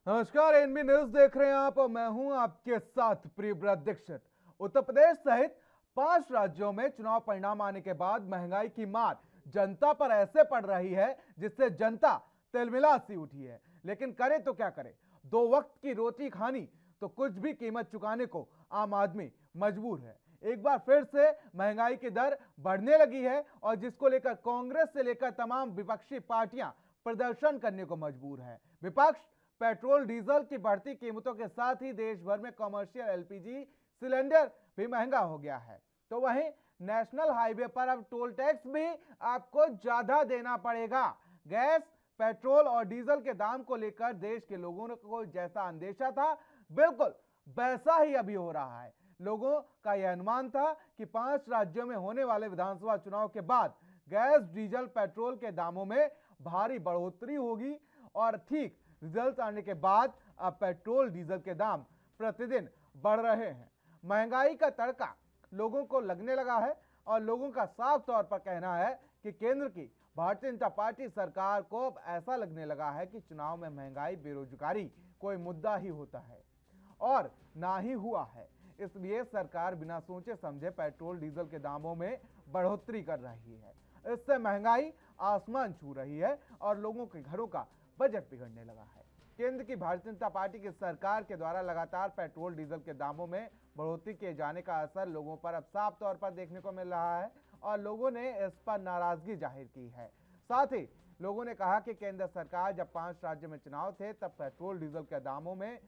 नमस्कार, NB news देख रहे हैं आप और मैं हूं आपके साथ प्रियव्रत दीक्षित। उत्तर प्रदेश सहित 5 राज्यों में चुनाव परिणाम आने के बाद महंगाई की मार जनता पर ऐसे पड़ रही है जिससे जनता तिलमिला सी उठी है। लेकिन करे तो क्या करे, 2 वक्त की रोटी खानी तो कुछ भी कीमत चुकाने को आम आदमी मजबूर है। एक बार फिर से महंगाई की दर बढ़ने लगी है और जिसको लेकर कांग्रेस से लेकर तमाम विपक्षी पार्टियां प्रदर्शन करने को मजबूर है। विपक्ष पेट्रोल डीजल की बढ़ती कीमतों के साथ ही देश भर में कमर्शियल एलपीजी सिलेंडर भी महंगा हो गया है। तो वहीं नेशनल हाईवे पर अब टोल टैक्स भी आपको ज्यादा देना पड़ेगा। गैस, पेट्रोल और डीजल के दाम को लेकर देश के लोगों को जैसा अंदेशा था, बिल्कुल वैसा ही अभी हो रहा है। लोगों का यह अनुमान था कि 5 राज्यों में होने वाले विधानसभा चुनाव के बाद गैस, डीजल, पेट्रोल के दामों में भारी बढ़ोतरी होगी और ठीक रिजल्ट आने के बाद अब पेट्रोल डीजल के दाम प्रतिदिन बढ़ रहे हैं। महंगाई का तड़का लोगों को लगने लगा है और लोगों का साफ तौर पर कहना है कि केंद्र की भारतीय जनता पार्टी सरकार को अब ऐसा लगने लगा है कि चुनाव में महंगाई, बेरोजगारी कोई मुद्दा ही होता है और ना ही हुआ है। इसलिए सरकार बिना सोचे समझे पेट्रोल डीजल के दामों में बढ़ोतरी कर रही है। इससे महंगाई आसमान छू रही है और लोगों के घरों का बजट बिगड़ने लगा है। केंद्र की भारतीय जनता पार्टी की सरकार के द्वारा लगातार पेट्रोल डीजल के दामों में बढ़ोतरी किए जाने का असर लोगों पर अब साफ तौर पर देखने को मिल रहा है और लोगों ने इस पर नाराजगी जाहिर की है। साथ ही लोगों ने कहा कि केंद्र सरकार जब 5 राज्य में चुनाव थे तब पेट्रोल डीजल के दामों में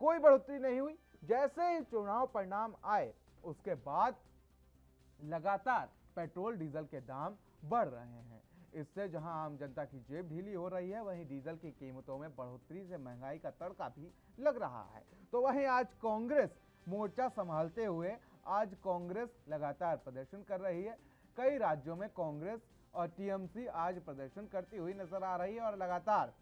कोई बढ़ोतरी नहीं हुई। जैसे ही चुनाव परिणाम आए उसके बाद लगातार पेट्रोल डीजल के दाम बढ़ रहे हैं। इससे जहां आम जनता की जेब ढीली हो रही है, वहीं डीजल की कीमतों में बढ़ोतरी से महंगाई का तड़का भी लग रहा है। तो वहीं आज कांग्रेस मोर्चा संभालते हुए आज कांग्रेस लगातार प्रदर्शन कर रही है। कई राज्यों में कांग्रेस और टीएमसी आज प्रदर्शन करती हुई नजर आ रही है और लगातार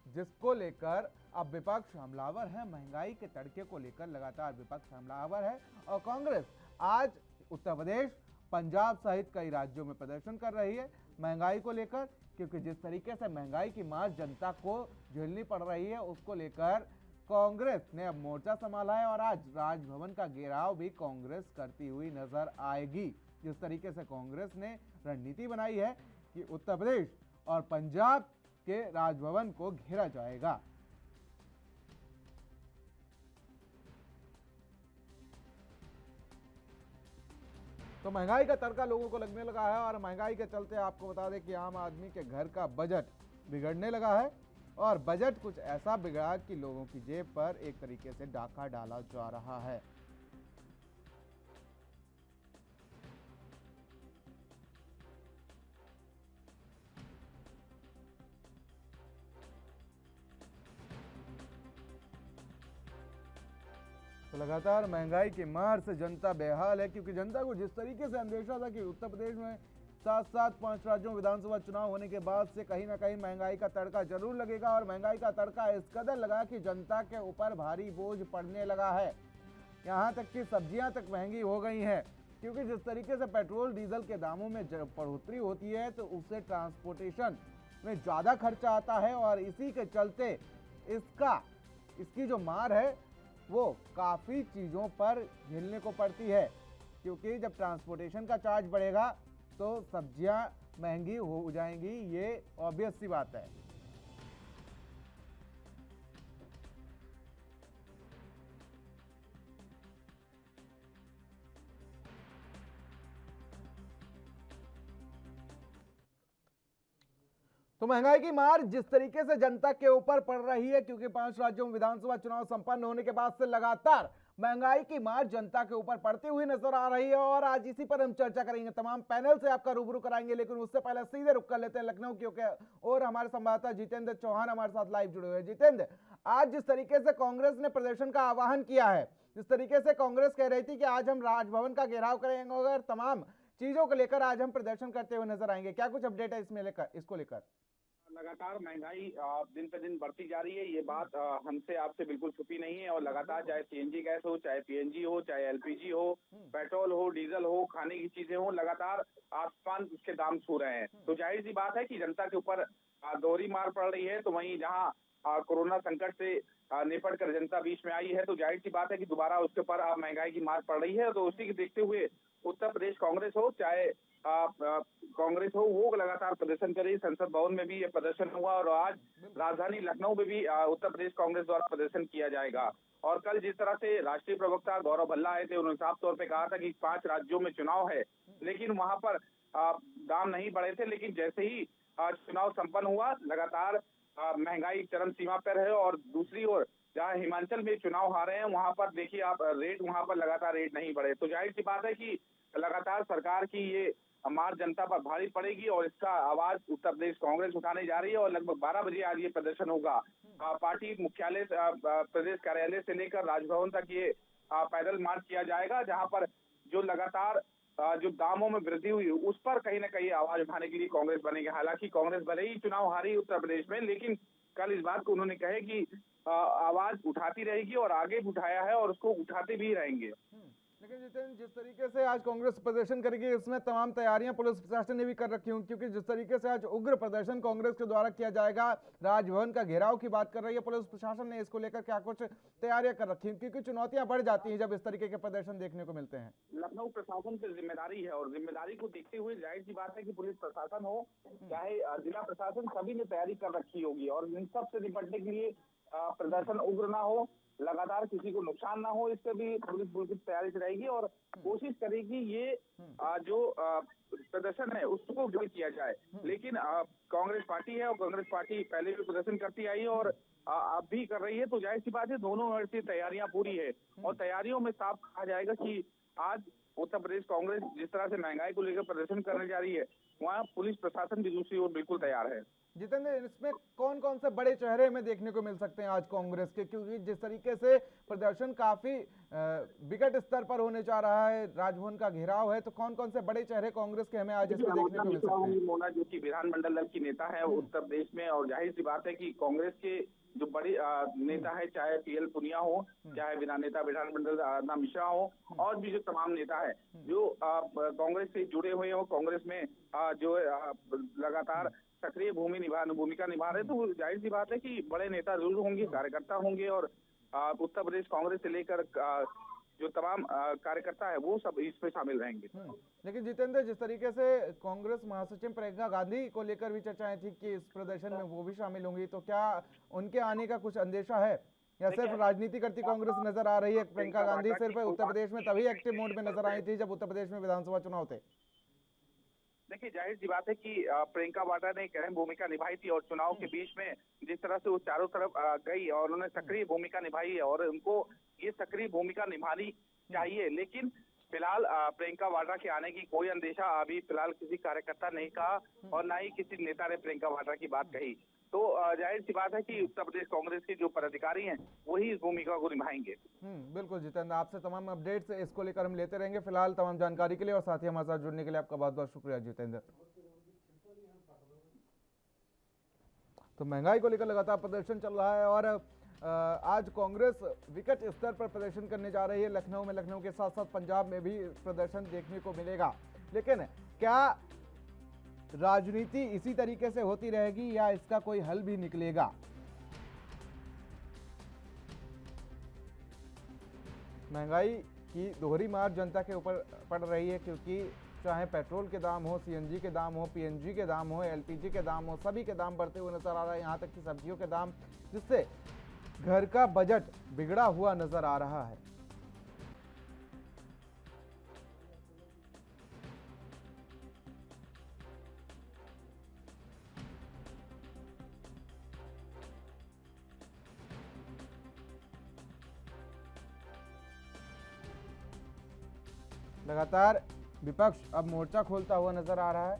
जिसको लेकर अब विपक्ष हमलावर है। महंगाई के तड़के को लेकर लगातार विपक्ष हमलावर है और कांग्रेस आज उत्तर प्रदेश, पंजाब सहित कई राज्यों में प्रदर्शन कर रही है महंगाई को लेकर, क्योंकि जिस तरीके से महंगाई की मार जनता को झेलनी पड़ रही है उसको लेकर कांग्रेस ने अब मोर्चा संभाला है और आज राजभवन का घेराव भी कांग्रेस करती हुई नजर आएगी। जिस तरीके से कांग्रेस ने रणनीति बनाई है कि उत्तर प्रदेश और पंजाब के राजभवन को घेरा जाएगा। तो महंगाई का तड़का लोगों को लगने लगा है और महंगाई के चलते आपको बता दें कि आम आदमी के घर का बजट बिगड़ने लगा है और बजट कुछ ऐसा बिगड़ा कि लोगों की जेब पर एक तरीके से डाका डाला जा रहा है। तो लगातार महंगाई की मार से जनता बेहाल है, क्योंकि जनता को जिस तरीके से अंदेशा था कि उत्तर प्रदेश में साथ 5 राज्यों में विधानसभा चुनाव होने के बाद से कहीं ना कहीं महंगाई का तड़का जरूर लगेगा और महंगाई का तड़का इस कदर लगा कि जनता के ऊपर भारी बोझ पड़ने लगा है। यहाँ तक कि सब्जियां तक महंगी हो गई हैं, क्योंकि जिस तरीके से पेट्रोल डीजल के दामों में बढ़ोतरी होती है तो उससे ट्रांसपोर्टेशन में ज़्यादा खर्चा आता है और इसी के चलते इसकी जो मार है वो काफ़ी चीज़ों पर झेलने को पड़ती है, क्योंकि जब ट्रांसपोर्टेशन का चार्ज बढ़ेगा तो सब्जियां महंगी हो जाएंगी, ये ऑब्वियस सी बात है। तो महंगाई की मार जिस तरीके से जनता के ऊपर पड़ रही है, क्योंकि 5 राज्यों में विधानसभा चुनाव संपन्न होने के बाद से लगातार महंगाई की मार जनता के ऊपर पड़ती हुई नजर आ रही है और आज इसी पर हम चर्चा करेंगे। तमाम पैनल से आपका रूबरू कराएंगे, लेकिन उससे पहले सीधे रुक कर लेते हैं लखनऊ, क्योंकि और हमारे संवाददाता जितेंद्र चौहान हमारे साथ लाइव जुड़े हुए हैं। जितेंद्र, आज जिस तरीके से कांग्रेस ने प्रदर्शन का आह्वान किया है, जिस तरीके से कांग्रेस कह रही थी कि आज हम राजभवन का घेराव करेंगे और तमाम चीजों को लेकर आज हम प्रदर्शन करते हुए नजर आएंगे, क्या कुछ अपडेट है इसको लेकर? लगातार महंगाई दिन पे दिन बढ़ती जा रही है, ये बात हमसे आपसे बिल्कुल छुपी नहीं है। और लगातार चाहे सीएनजी गैस हो, चाहे पीएनजी हो, चाहे एलपीजी हो, पेट्रोल हो, डीजल हो, खाने की चीजें हो, लगातार आसमान उसके दाम छू रहे हैं। तो जाहिर सी बात है कि जनता के ऊपर दोहरी मार पड़ रही है। तो वहीं जहां कोरोना संकट से निपट कर जनता बीच में आई है, तो जाहिर सी बात है कि दोबारा उसके ऊपर अब महंगाई की मार पड़ रही है। तो उसी को देखते हुए उत्तर प्रदेश कांग्रेस हो चाहे कांग्रेस हो, वो लगातार प्रदर्शन कर रही है। संसद भवन में भी ये प्रदर्शन हुआ और आज राजधानी लखनऊ में भी उत्तर प्रदेश कांग्रेस द्वारा प्रदर्शन किया जाएगा। और कल जिस तरह से राष्ट्रीय प्रवक्ता गौरव भल्ला आए थे, उन्होंने साफ तौर पे कहा था कि 5 राज्यों में चुनाव है, लेकिन वहां पर दाम नहीं बढ़े थे। लेकिन जैसे ही चुनाव संपन्न हुआ, लगातार महंगाई चरम सीमा पर है। और दूसरी ओर जहां हिमाचल में चुनाव हारे हैं, वहां पर देखिए आप रेट, वहां पर लगातार रेट नहीं बढ़े। तो जाहिर सी बात है कि लगातार सरकार की ये मार जनता पर भारी पड़ेगी और इसका आवाज उत्तर प्रदेश कांग्रेस उठाने जा रही है। और लगभग 12 बजे आज ये प्रदर्शन होगा। पार्टी मुख्यालय प्रदेश कार्यालय से लेकर राजभवन तक ये पैदल मार्च किया जाएगा, जहां पर जो लगातार जो दामों में वृद्धि हुई उस पर कहीं ना कहीं आवाज उठाने के लिए कांग्रेस बनेगी। हालांकि कांग्रेस भले ही चुनाव हारी उत्तर प्रदेश में, लेकिन कल इस बात को उन्होंने कहे कि आवाज उठाती रहेगी और आगे भी उठाया है और उसको उठाते भी रहेंगे। लेकिन जितेंद्र, जिस तरीके से आज कांग्रेस प्रदर्शन करेगी, इसमें तमाम तैयारियां पुलिस प्रशासन ने भी कर रखी होंगी, क्योंकि जिस तरीके से आज उग्र प्रदर्शन कांग्रेस के द्वारा किया जाएगा, राजभवन का घेराव की बात कर रही है पुलिस प्रशासन ने, इसको लेकर क्या कुछ तैयारियां कर रखी हैं? क्योंकि चुनौतियां बढ़ जाती हैं जब इस तरीके के प्रदर्शन देखने को मिलते हैं। लखनऊ प्रशासन की जिम्मेदारी है और जिम्मेदारी को देखते हुए जाहिर सी बात है कि पुलिस प्रशासन हो चाहे जिला प्रशासन, सभी ने तैयारी कर रखी होगी। और इन सब से निपटने के लिए प्रदर्शन उग्र ना हो, लगातार किसी को नुकसान ना हो, इससे भी पुलिस बिल्कुल तैयारी से रहेगी और कोशिश करेगी ये जो प्रदर्शन है उसको जो किया जाए। लेकिन कांग्रेस पार्टी है और कांग्रेस पार्टी पहले भी प्रदर्शन करती आई है और अब भी कर रही है। तो जाहिर सी बात है दोनों ओर से तैयारियां पूरी है और तैयारियों में साफ कहा जाएगा कि आज उत्तर प्रदेश कांग्रेस जिस तरह से महंगाई को लेकर प्रदर्शन करने जा रही है, वहाँ पुलिस प्रशासन भी दूसरी ओर बिल्कुल तैयार है। जितेंद्र, इसमें कौन कौन से बड़े चेहरे में देखने को मिल सकते हैं आज कांग्रेस के? क्योंकि जिस तरीके से प्रदर्शन काफी विकट स्तर पर होने जा रहा है, राजभवन का घेराव है, तो कौन कौन से बड़े चेहरे कांग्रेस के हमें आज इसमें देखने को मिल सकते हैं? मोना जो कि विधानमंडल दल की नेता है उत्तर प्रदेश में, और जाहिर सी बात है कि कांग्रेस के जो बड़े नेता है, चाहे पीएल पुनिया हो, चाहे नेता विधानमंडल आराधना मिश्रा हो, और भी जो तमाम नेता है जो कांग्रेस से जुड़े हुए हो, कांग्रेस में जो लगातार सक्रिय भूमिका निभा रहे, तो जाहिर सी बात है कि बड़े नेता जरूर होंगे, कार्यकर्ता होंगे और उत्तर प्रदेश कांग्रेस से लेकर जो तमाम कार्यकर्ता है वो सब इसमें शामिल रहेंगे। लेकिन जितेंद्र, जिस तरीके से कांग्रेस महासचिव प्रियंका गांधी को लेकर भी चर्चाएं थी कि इस प्रदर्शन में वो भी शामिल होंगी, तो क्या उनके आने का कुछ अंदेशा है या सिर्फ राजनीति करती कांग्रेस नजर आ रही है? प्रियंका गांधी सिर्फ उत्तर प्रदेश में तभी एक्टिव मोड में नजर आई थी जब उत्तर प्रदेश में विधानसभा चुनाव थे। देखिए, जाहिर सी बात है कि प्रियंका वाड्रा ने एक अहम भूमिका निभाई थी और चुनाव के बीच में जिस तरह से वो चारों तरफ गई और उन्होंने सक्रिय भूमिका निभाई है और उनको ये सक्रिय भूमिका निभानी चाहिए। लेकिन फिलहाल प्रियंका वाड्रा के आने की कोई अंदेशा अभी फिलहाल किसी कार्यकर्ता ने कहा और ना ही किसी नेता ने प्रियंका वाड्रा की बात कही। तो जाहिर सी बात है कि उत्तर प्रदेश कांग्रेस के जो पदाधिकारी हैं वही इस भूमिका को निभाएंगे। बिल्कुल जितेंद्र, आपसे तमाम अपडेट्स इसको लेकर हम लेते रहेंगे। फिलहाल तमाम जानकारी के लिए और साथ ही हमारे साथ जुड़ने के लिए आपका बहुत बहुत शुक्रिया जितेंद्र। तो महंगाई को लेकर लगातार प्रदर्शन चल रहा है और आज कांग्रेस विकट स्तर पर प्रदर्शन करने जा रही है लखनऊ में। लखनऊ के साथ साथ पंजाब में भी प्रदर्शन देखने को मिलेगा। लेकिन क्या राजनीति इसी तरीके से होती रहेगी या इसका कोई हल भी निकलेगा? महंगाई की दोहरी मार जनता के ऊपर पड़ रही है, क्योंकि चाहे पेट्रोल के दाम हो, सीएनजी के दाम हो, पीएनजी के दाम हो, एलपीजी के दाम हो, सभी के दाम बढ़ते हुए नजर आ रहा है। यहाँ तक कि सब्जियों के दाम, जिससे घर का बजट बिगड़ा हुआ नजर आ रहा है। लगातार विपक्ष अब मोर्चा खोलता हुआ नजर आ रहा है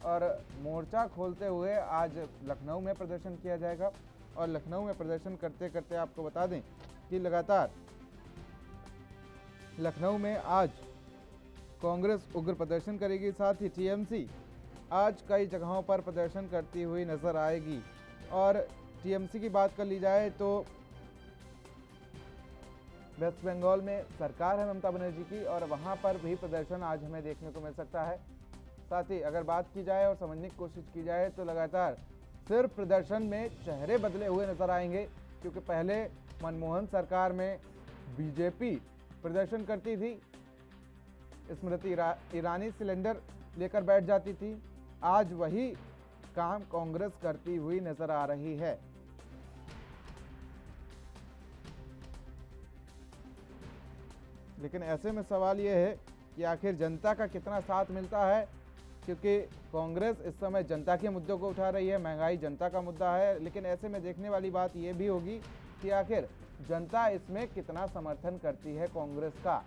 और मोर्चा खोलते हुए आज लखनऊ में प्रदर्शन किया जाएगा। और लखनऊ में प्रदर्शन करते करते आपको बता दें कि लगातार लखनऊ में आज कांग्रेस उग्र प्रदर्शन करेगी, साथ ही टीएमसी आज कई जगहों पर प्रदर्शन करती हुई नजर आएगी। और टीएमसी की बात कर ली जाए तो वेस्ट बंगाल में सरकार है ममता बनर्जी की और वहां पर भी प्रदर्शन आज हमें देखने को मिल सकता है। साथ ही अगर बात की जाए और समझने की कोशिश की जाए तो लगातार सिर्फ प्रदर्शन में चेहरे बदले हुए नजर आएंगे, क्योंकि पहले मनमोहन सरकार में बीजेपी प्रदर्शन करती थी, स्मृति ईरानी सिलेंडर लेकर बैठ जाती थी। आज वही काम कांग्रेस करती हुई नजर आ रही है। लेकिन ऐसे में सवाल यह है कि आखिर जनता का कितना साथ मिलता है, क्योंकि कांग्रेस इस समय जनता के मुद्दों को उठा रही है, महंगाई जनता का मुद्दा है। लेकिन ऐसे में देखने वाली बात यह भी होगी कि आखिर जनता इसमें कितना समर्थन करती है कांग्रेस का।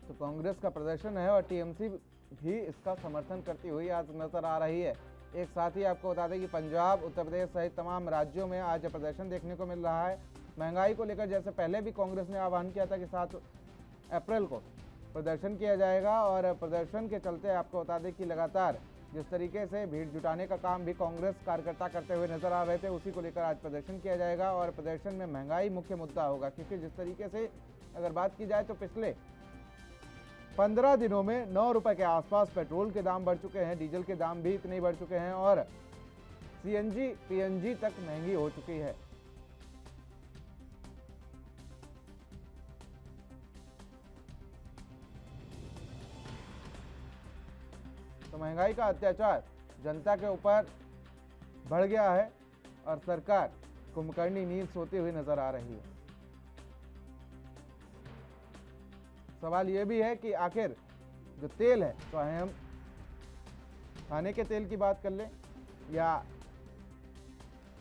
तो कांग्रेस का प्रदर्शन है और टीएमसी भी इसका समर्थन करती हुई आज नजर आ रही है। एक साथ ही आपको बता दें कि पंजाब, उत्तर प्रदेश सहित तमाम राज्यों में आज प्रदर्शन देखने को मिल रहा है। महंगाई को लेकर जैसे पहले भी कांग्रेस ने आह्वान किया था कि 7 अप्रैल को प्रदर्शन किया जाएगा, और प्रदर्शन के चलते आपको बता दें कि लगातार जिस तरीके से भीड़ जुटाने का काम भी कांग्रेस कार्यकर्ता करते हुए नजर आ रहे थे, उसी को लेकर आज प्रदर्शन किया जाएगा। और प्रदर्शन में महंगाई मुख्य मुद्दा होगा, क्योंकि जिस तरीके से अगर बात की जाए तो पिछले 15 दिनों में 9 रुपए के आसपास पेट्रोल के दाम बढ़ चुके हैं, डीजल के दाम भी इतने बढ़ चुके हैं और सीएनजी पीएनजी तक महंगी हो चुकी है। तो महंगाई का अत्याचार जनता के ऊपर बढ़ गया है और सरकार कुंभकर्णी नींद सोती हुई नजर आ रही है। सवाल यह भी है कि आखिर जो तेल है, चाहे हम खाने के तेल की बात कर लें या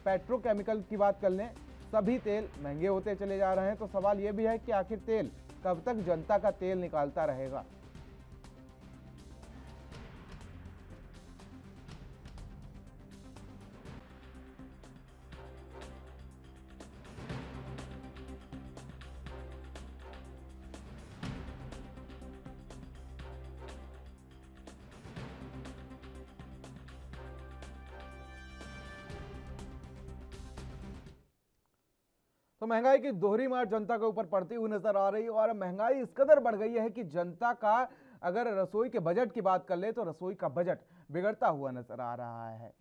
पेट्रोकेमिकल की बात कर लें, सभी तेल महंगे होते चले जा रहे हैं। तो सवाल यह भी है कि आखिर तेल कब तक जनता का तेल निकालता रहेगा। तो महंगाई की दोहरी मार जनता के ऊपर पड़ती हुई नजर आ रही है और महंगाई इस कदर बढ़ गई है कि जनता का अगर रसोई के बजट की बात कर ले तो रसोई का बजट बिगड़ता हुआ नजर आ रहा है।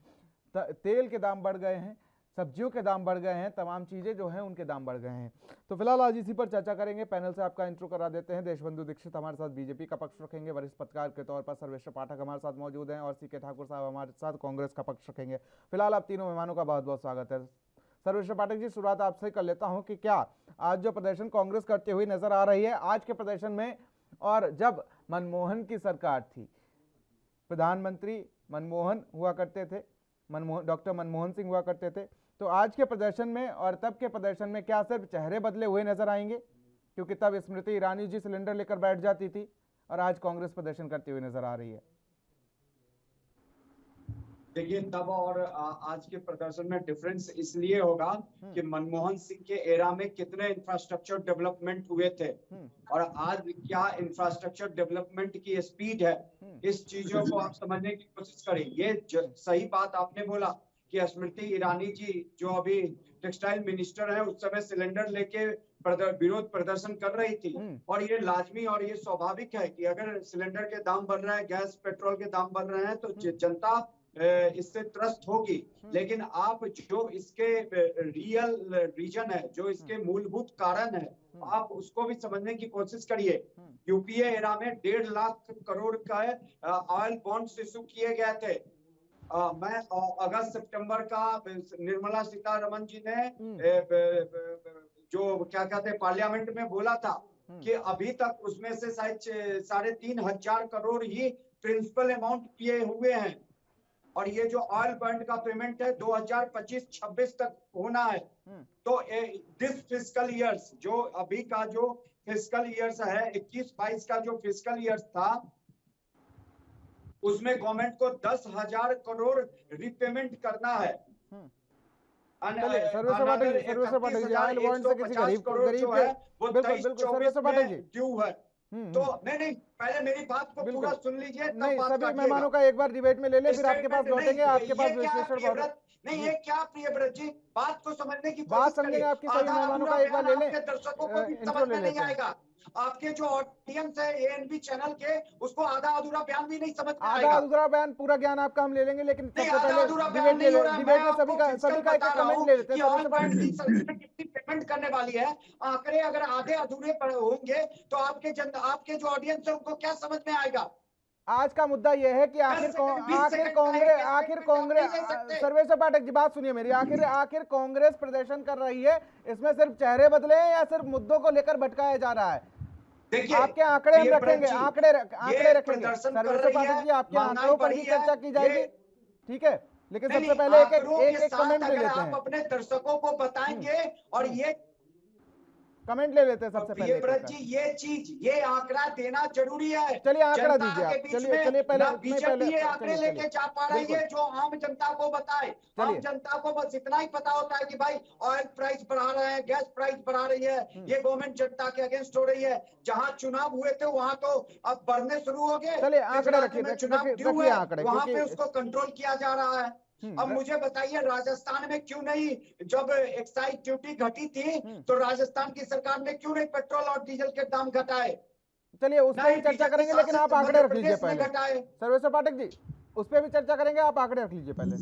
तेल के दाम बढ़ गए हैं, सब्जियों के दाम बढ़ गए हैं, तमाम चीजें जो हैं उनके दाम बढ़ गए हैं। तो फिलहाल आज इसी पर चर्चा करेंगे। पैनल से आपका इंट्रो करा देते हैं। देशबंधु दीक्षित हमारे साथ बीजेपी का पक्ष रखेंगे, वरिष्ठ पत्रकार के तौर पर सर्वेश्वर पाठक हमारे साथ मौजूद हैं और सीके ठाकुर साहब हमारे साथ कांग्रेस का पक्ष रखेंगे। फिलहाल आप तीनों मेहमानों का बहुत बहुत स्वागत है। सर्वेश्वर पाठक जी, शुरुआत आपसे कर लेता हूं कि क्या आज जो प्रदर्शन कांग्रेस करते हुए नजर आ रही है, आज के प्रदर्शन में और जब मनमोहन की सरकार थी, प्रधानमंत्री मनमोहन हुआ करते थे, डॉक्टर मनमोहन सिंह हुआ करते थे, तो आज के प्रदर्शन में और तब के प्रदर्शन में क्या सिर्फ चेहरे बदले हुए नजर आएंगे? क्योंकि तब स्मृति ईरानी जी सिलेंडर लेकर बैठ जाती थी और आज कांग्रेस प्रदर्शन करती हुई नजर आ रही है। देखिए, तब और आज के प्रदर्शन में डिफरेंस इसलिए होगा कि मनमोहन सिंह के एरा में कितने इंफ्रास्ट्रक्चर डेवलपमेंट हुए थे और आज क्या इंफ्रास्ट्रक्चर डेवलपमेंट की स्पीड है। इस चीजों को आप समझने की कोशिश करें। ये सही बात आपने बोला कि स्मृति ईरानी जी जो अभी टेक्सटाइल मिनिस्टर है, उस समय सिलेंडर लेके विरोध प्रदर्शन कर रही थी और ये लाजमी और ये स्वाभाविक है कि अगर सिलेंडर के दाम बढ़ रहे हैं, गैस पेट्रोल के दाम बढ़ रहे हैं तो जनता इससे त्रस्त होगी। लेकिन आप जो इसके रियल रीजन है, जो इसके मूलभूत कारण है, आप उसको भी समझने की कोशिश करिए। यूपीए एरा में 1.5 लाख करोड़ का ऑयल बॉन्ड्स इशू किए गए थे। मैं अगस्त सितंबर का निर्मला सीतारमण जी ने जो क्या कहते हैं पार्लियामेंट में बोला था कि अभी तक उसमें से शायद 3,500 करोड़ ही प्रिंसिपल अमाउंट किए हुए हैं और ये जो ऑयल बॉन्ड का पेमेंट है 2025-26 तक होना है। तो दिस फिस्कल ईयर्स, जो अभी का जो फिस्कल ईयर्स है 21-22 का जो फिस्कल ईयर्स था, उसमें गवर्नमेंट को 10,000 करोड़ रिपेमेंट करना है। तो नहीं, पहले मेरी बात को पूरा सुन लीजिए। नहीं, सभी मेहमानों का एक बार डिबेट में ले ले, फिर आपके पास लौटेंगे। आपके पास विश्लेषण बहुत नहीं, ये क्या प्रियव्रत जी, बात को समझने की बात कोशिश समझेंगे करें। आपकी सभी आधा मेहमानों अधूरा का एक बार ले बयान लें, आपके दर्शकों को भी इंट्रो समझ ले में नहीं लेते हैं। आएगा। आपके जो ऑडियंस है एएनबी चैनल के, उसको आधा अधूरा बयान भी नहीं समझ में आधा आएगा। अधूरा बयान, पूरा ज्ञान आपका हम ले लेंगे, लेकिन नहीं, सबसे आधा पहले अधूरा बयान डिबेट नहीं हो रहा है। मैं डिबेट में आपको सभी का फिजिकल एक बता एक रहा कमेंट हूँ ले लेते कि हैं। All Sarveshwar point Pathak ji, service में कितनी पेमेंट करने वाली है। आंकड़े अगर आधे अधूरे होंगे तो आपके जो ऑडियंस है उनको क्या समझ में आएगा। आज का मुद्दा यह है कि 10 सेकंड 20 सेकंड का एक कांग्रेस, नहीं ले सकते। सर्वेश्वर पाठक जी बात सुनिए मेरी, आखिर कांग्रेस प्रदर्शन कर रही है, इसमें सिर्फ चेहरे बदले हैं या सिर्फ मुद्दों को लेकर भटकाया जा रहा है? देखिए, आपके आंकड़े हम प्रियव्रत रखेंगे, जी, आंकड़े ये रखेंगे। प्रदर्शन कर सर्वेश्वर रही पाठक है, जी, आपके महंगाई आंकड़ों पर भी बढ़ी है, चर्चा की जाएगी, ये ठीक है, लेकिन नहीं सबसे नहीं, पहले आंकड़ों के एक साथ कमेंट ले अगर लेते आप हैं। अपने दर्शकों को बताएंगे और ये कमेंट ले लेते हैं सबसे पहले एक प्रियव्रत का। जी, ये आंकड़ा देना जरूरी है। चलिए आंकड़ा जनता दीजिए के आप, बीच चलिए में पहले ना बीजेपी ये आंकड़े चलिए लेके जा पा रही है जो आम जनता को बताए। आम चलिए। जनता को बस इतना ही पता होता है कि भाई ऑयल प्राइस बढ़ा रहे हैं, गैस प्राइस बढ़ा रही है, ये गवर्नमेंट जनता के अगेंस्ट हो रही है। जहां चुनाव हुए थे वहां तो अब बढ़ने शुरू हो गए। चलिए आंकड़े गुजरात में चुनाव ड्यू रखिए है, आंकड़े, वहां पे क्योंकि उसको कंट्रोल किया जा रहा है। अब मुझे बताइए, राजस्थान में क्यों नहीं, जब एक्साइज ड्यूटी घटी थी तो राजस्थान की सरकार ने क्यों नहीं पेट्रोल और डीजल के दाम घटाए। चलिए उस पर भी चर्चा करेंगे, लेकिन आप आंकड़े रख लीजिए पहले। घटाए। सर्वेश्वर पाठक जी, उस पर भी चर्चा करेंगे, आप आंकड़े रख लीजिए पहले।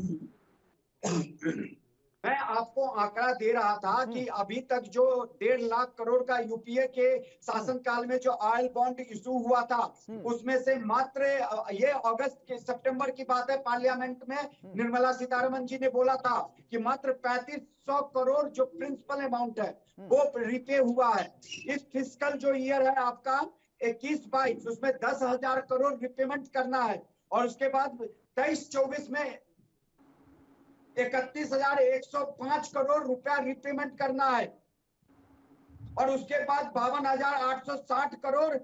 मैं आपको आंकड़ा दे रहा था कि अभी तक जो 1.5 लाख करोड़ का यूपीए के शासनकाल में जो ऑयल बॉन्ड इशू हुआ था, उसमें से मात्र ये अगस्त के सितंबर की बात है, पार्लियामेंट में निर्मला सीतारमण जी ने बोला था कि मात्र 3500 करोड़ जो प्रिंसिपल अमाउंट है वो रिपे हुआ है। इस फिस्कल जो ईयर है आपका 21-22, उसमें 10,000 करोड़ रिपेमेंट करना है और उसके बाद 23-24 में 31,105 करोड़ रुपया रिपेमेंट करना है और उसके बाद 52,860 करोड़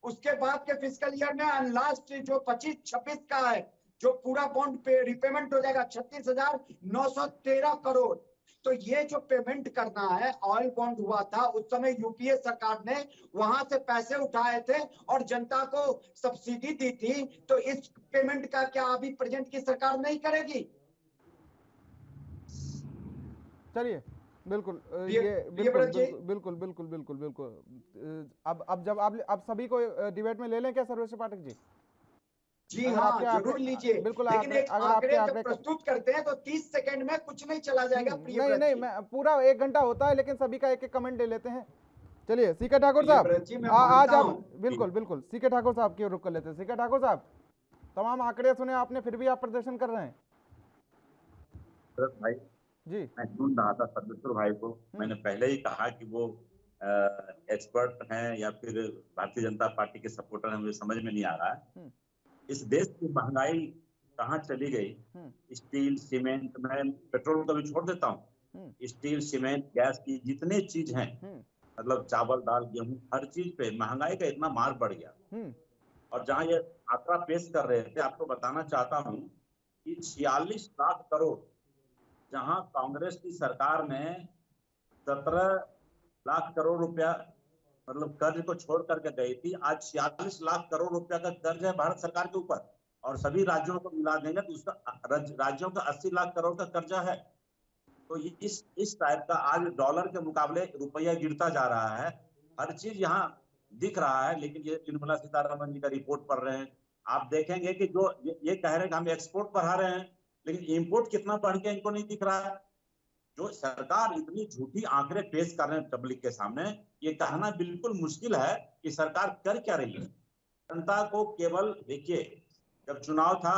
उसके बाद के फिस्कल ईयर में लास्ट जो 25-26 का है जो पूरा बॉन्ड पे रिपेमेंट हो जाएगा 36,913 करोड़। तो ये जो पेमेंट करना है, ऑयल बॉन्ड हुआ था उस समय यूपीए सरकार ने वहां से पैसे उठाए थे और जनता को सब्सिडी दी थी, तो इस पेमेंट का क्या अभी प्रेजेंट की सरकार नहीं करेगी? चलिए बिल्कुल, ये बिल्कुल बिल्कुल बिल्कुल बिल्कुल। अब जब आप सभी को डिबेट में ले लें क्या सर्वेश्वर पाठक जी? जी हाँ, जरूर लीजिए, बिल्कुल। लेकिन एक आंकड़े जब प्रस्तुत करते हैं तो 30 सेकंड में कुछ नहीं चला जाएगा। नहीं, मैं पूरा 1 घंटा होता है, लेकिन सभी का एक एक कमेंट ले लेते हैं। चलिए सीके ठाकुर साहब, आज आप बिल्कुल सीके ठाकुर साहब की रुक कर लेते हैं। सीके ठाकुर साहब, तमाम आंकड़े सुने आपने, फिर भी आप प्रदर्शन कर रहे हैं। भाई जी, मैं सुन रहा था सर्वेश्वर भाई को, मैंने पहले ही कहा कि वो एक्सपर्ट हैं या फिर भारतीय जनता पार्टी के सपोर्टर हैं, मुझे समझ में नहीं आ रहा है। इस देश की महंगाई कहाँ चली गई? स्टील, सीमेंट, मैं पेट्रोल का भी छोड़ देता हूँ, स्टील, सीमेंट, गैस की जितने चीज हैं, मतलब चावल, दाल, गेहूं, हर चीज पे महंगाई का इतना मार बढ़ गया। और जहाँ ये आंकड़ा पेश कर रहे थे, आपको बताना चाहता हूँ कि 46 लाख करोड़, जहां कांग्रेस की सरकार ने 17 लाख करोड़ रुपया मतलब कर्ज को छोड़ करके गई थी, आज 46 लाख करोड़ रुपया का कर्ज है भारत सरकार के ऊपर और सभी राज्यों को मिला देंगे तो उसका राज्यों का 80 लाख करोड़ का कर्जा है। तो इस टाइप का आज डॉलर के मुकाबले रुपया गिरता जा रहा है, हर चीज यहाँ दिख रहा है। लेकिन ये निर्मला सीतारमण जी का रिपोर्ट पढ़ रहे हैं, आप देखेंगे कि जो ये कह रहे हैं कि हम एक्सपोर्ट बढ़ा रहे हैं, लेकिन इंपोर्ट कितना बढ़ गया इनको नहीं दिख रहा है। जो सरकार इतनी झूठी आंकड़े पेश कर रहे हैं पब्लिक के सामने, ये कहना बिल्कुल मुश्किल है कि सरकार कर क्या रही है। जनता को केवल देखिए, जब चुनाव था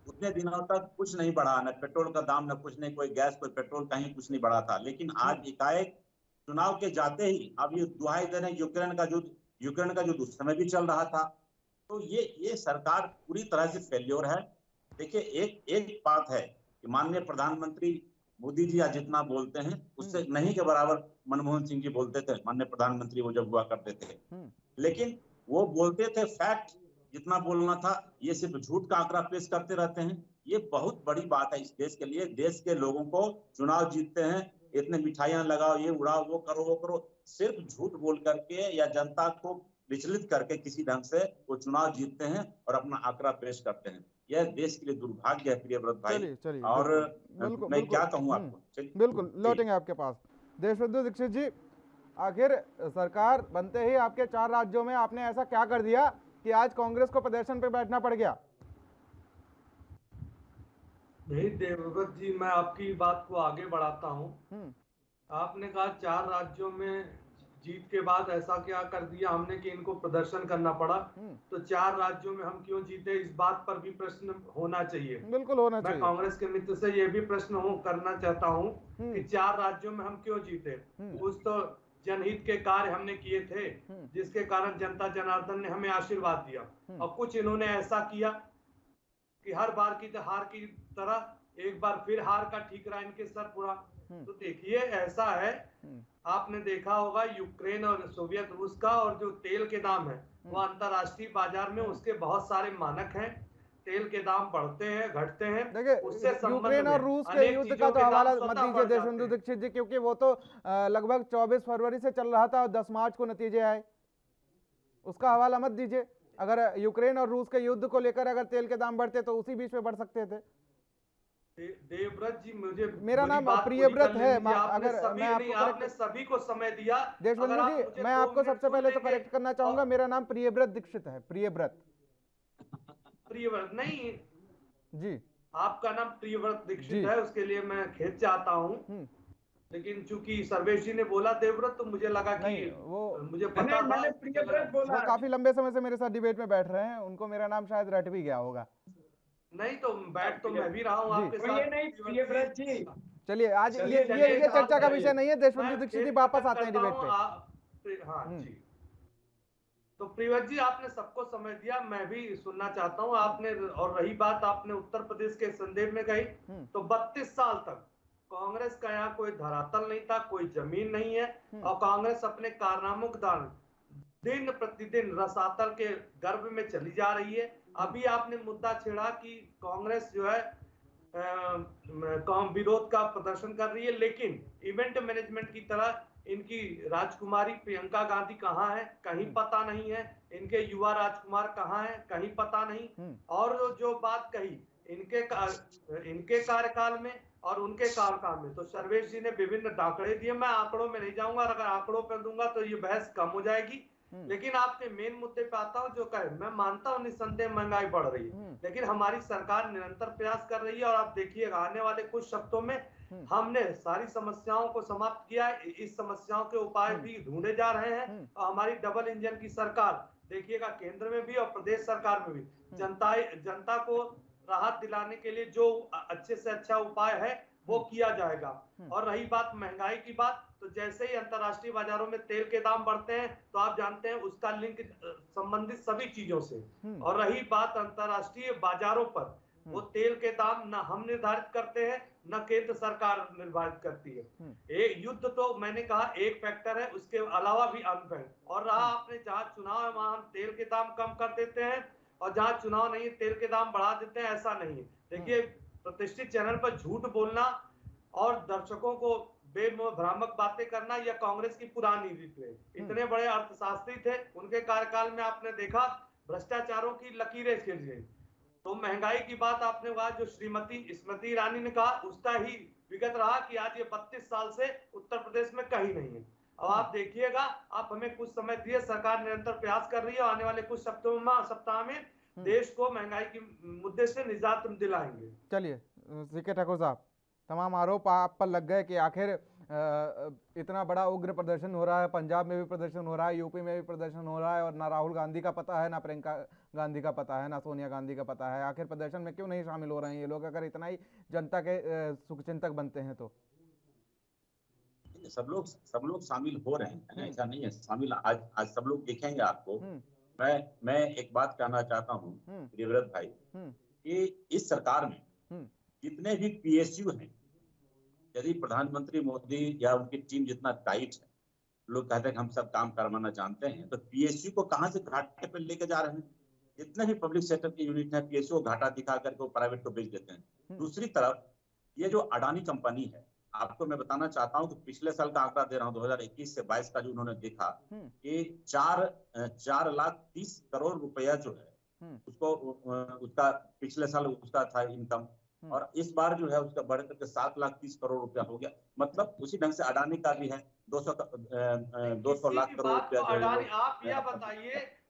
उतने दिनों तक कुछ नहीं बढ़ा, न पेट्रोल का दाम, न कुछ नहीं, कोई गैस, कोई पेट्रोल, कहीं कुछ नहीं बढ़ा था। लेकिन आज एकाएक चुनाव के जाते ही अब ये दुहाई दे रहे हैं यूक्रेन का युद्ध उस समय भी चल रहा था। तो ये सरकार पूरी तरह से फेल्योर है। देखिए, एक बात है कि माननीय प्रधानमंत्री मोदी जी आज जितना बोलते हैं उससे नहीं के बराबर मनमोहन सिंह जी बोलते थे, माननीय प्रधानमंत्री वो जब हुआ करते थे। लेकिन वो बोलते थे फैक्ट, जितना बोलना था, ये सिर्फ झूठ का आंकड़ा पेश करते रहते हैं। ये बहुत बड़ी बात है इस देश के लिए। देश के लोगों को चुनाव जीतते हैं, इतने मिठाइयां लगाओ, ये उड़ाओ, वो करो, सिर्फ झूठ बोल करके या जनता को विचलित करके किसी ढंग से वो चुनाव जीतते हैं और अपना आंकड़ा पेश करते हैं। यह देश के लिए दुर्भाग्य है प्रियव्रत भाई। चलिए चलिए, और बिल्कुल मैं क्या कहूँ आपको, चलिए बिल्कुल लौटेंगे आपके पास। देशबंधु दीक्षित जी, आखिर सरकार बनते ही आपके 4 राज्यों में आपने ऐसा क्या कर दिया कि आज कांग्रेस को प्रदर्शन पे बैठना पड़ गया? नहीं देवव्रत जी, मैं आपकी बात को आगे बढ़ाता हूँ। आपने कहा 4 राज्यों में जीत के बाद ऐसा क्या कर दिया हमने कि इनको प्रदर्शन करना पड़ा। तो 4 राज्यों में हम क्यों जीते, इस बात पर भी प्रश्न होना चाहिए। बिल्कुल होना चाहिए। मैं कांग्रेस के मित्र से ये भी प्रश्न करना चाहता हूँ कि 4 राज्यों में हम क्यों जीते। कुछ तो जनहित के कार्य हमने किए थे जिसके कारण जनता जनार्दन ने हमें आशीर्वाद दिया, और कुछ इन्होंने ऐसा किया कि हर बार की हार की तरह एक बार फिर हार का ठीकरा इनके सर पूरा। तो देखिए ऐसा है, आपने देखा होगा यूक्रेन और सोवियत रूस का, और जो तेल के दाम है वो अंतरराष्ट्रीय बाजार में उसके बहुत सारे मानक हैं। तेल के दाम बढ़ते हैं घटते हैं। देखिए, यूक्रेन और रूस के युद्ध का तो हवाला मत दीजिए देशबंधु दीक्षित जी, क्योंकि वो तो लगभग 24 फरवरी से चल रहा था और 10 मार्च को नतीजे आए। उसका हवाला मत दीजिए। अगर यूक्रेन और रूस के युद्ध को लेकर अगर तेल के दाम बढ़ते तो उसी बीच में बढ़ सकते थे। देवव्रत जी, मुझे मेरा नाम प्रियव्रत है। अगर मैं आपने सभी को समय दिया देशबंधु जी, मैं आपको सबसे पहले तो करेक्ट करना चाहूंगा, मेरा नाम प्रियव्रत दीक्षित है। प्रियव्रत नहीं जी, आपका नाम प्रियव्रत दीक्षित है, उसके लिए मैं खेद चाहता हूँ। लेकिन चूंकि सर्वेश जी ने बोला देवव्रत, तो मुझे लगा कि वो मुझे पता था प्रियव्रत बोला। वो काफी लंबे समय से मेरे साथ डिबेट में बैठ रहे हैं, उनको मेरा नाम शायद रट भी गया होगा। नहीं तो बैठ तो मैं भी रहा हूँ आपके साथ। ये नहीं प्रियव्रत जी, चलिए आज ये चर्चा का विषय नहीं है। देशबंधु दीक्षित जी वापस आते हैं डिबेट पे। हाँ जी, तो प्रियव्रत जी आपने सबको समय दिया, मैं भी सुनना चाहता हूँ आपने। और रही बात आपने उत्तर प्रदेश के संदर्भ में कही, तो 32 साल तक कांग्रेस का यहाँ कोई धरातल नहीं था, कोई जमीन नहीं है, और कांग्रेस अपने कारनामों के द्वारा दिन प्रतिदिन रसातल के गर्भ में चली जा रही है। अभी आपने मुद्दा छेड़ा कि कांग्रेस जो है विरोध का प्रदर्शन कर रही है, लेकिन इवेंट मैनेजमेंट की तरह इनकी राजकुमारी प्रियंका गांधी कहाँ है, कहीं पता नहीं है। इनके युवा राजकुमार कहाँ है, कहीं पता नहीं। और जो बात कही इनके कार्यकाल में और उनके कार्यकाल में, तो सर्वेश जी ने विभिन्न दाखड़े दिए। मैं आंकड़ों में नहीं जाऊंगा, अगर आंकड़ों पर दूंगा तो ये बहस कम हो जाएगी। लेकिन आपके मेन मुद्दे पे आता हूँ, जो कहे मैं मानता हूँ निस्संदेह महंगाई बढ़ रही है, लेकिन हमारी सरकार निरंतर प्रयास कर रही है। और आप देखिएगा आने वाले कुछ हफ्तों में हमने सारी समस्याओं को समाप्त किया है। इस समस्याओं के उपाय भी ढूंढे जा रहे हैं, और हमारी डबल इंजन की सरकार देखिएगा केंद्र में भी और प्रदेश सरकार में भी जनता को राहत दिलाने के लिए जो अच्छे से अच्छा उपाय है वो किया जाएगा। और रही बात महंगाई की बात, तो जैसे ही अंतरराष्ट्रीय बाजारों में तेल के दाम बढ़ते हैं तो आप जानते हैं उसका लिंक संबंधित सभी चीजों से। और रही बात अंतरराष्ट्रीय बाजारों पर, वो तेल के दाम न हम निर्धारित करते हैं न केंद्र सरकार निर्धारित करती है। एक युद्ध तो मैंने कहा एक फैक्टर है, उसके अलावा भी अन्य फैक्टर। और रहा आपने जहां चुनाव है वहां हम तेल के दाम कम कर देते हैं, और जहां चुनाव नहीं है तेल के दाम बढ़ा देते हैं, ऐसा नहीं है। देखिए प्रतिष्ठित चैनल पर झूठ बोलना और दर्शकों को बेभ्रामक बातें करना यह कांग्रेस की पुरानी रीत है। इतने बड़े अर्थशास्त्री थे, उनके कार्यकाल में आपने देखा भ्रष्टाचारों की लकीरें खिंच गई। तो महंगाई की बात आपने कहा, जो श्रीमती स्मृति ईरानी ने कहा उसका ही विगत रहा कि आज ये 32 साल से उत्तर प्रदेश में कहीं नहीं है। अब आप देखिएगा, आप हमें कुछ समय दिए, सरकार निरंतर प्रयास कर रही है। आने वाले कुछ सप्ताह में देश को महंगाई के मुद्दे से निजात दिलाएंगे। चलिए सीके ठाकुर साहब, तमाम आरोप आप पर लग गए कि आखिर इतना बड़ा उग्र प्रदर्शन हो रहा है, पंजाब में भी प्रदर्शन हो रहा है, यूपी में भी प्रदर्शन हो रहा है, और ना राहुल गांधी का पता है, ना प्रियंका गांधी का पता है, ना सोनिया गांधी का पता है। आखिर प्रदर्शन में क्यों नहीं शामिल हो रहे हैं ये लोग, अगर इतना ही जनता के शुभचिंतक बनते हैं तो? सब लोग शामिल हो रहे हैं, ऐसा नहीं है। शामिल आज सब लोग दिखेंगे आपको। मैं एक बात कहना चाहता हूँ प्रियव्रत भाई, कि इस सरकार में जितने भी पीएसयू हैं, यदि प्रधानमंत्री मोदी या उनकी टीम जितना टाइट है, लोग कहते हैं कि हम सब काम करवाना जानते हैं, तो पीएसयू को कहां से घाटे पर लेके जा रहे हैं? जितने भी पब्लिक सेक्टर की यूनिट है, पीएसयू को घाटा दिखा करके प्राइवेट को बेच देते हैं। दूसरी तरफ ये जो अडानी कंपनी है, आपको मैं बताना चाहता हूं कि पिछले साल का आंकड़ा दे रहा हूं, 2021 से 22 का जो उन्होंने देखा कि 4,30,00,000 करोड़ रुपया जो है उसको उसका पिछले साल उसका था इनकम, और इस बार जो है उसका बढ़ करके 7,30,00,000 रुपया हो गया। मतलब उसी ढंग से अडानी का भी है 200 लाख करोड़ रुपया जो है अडानी,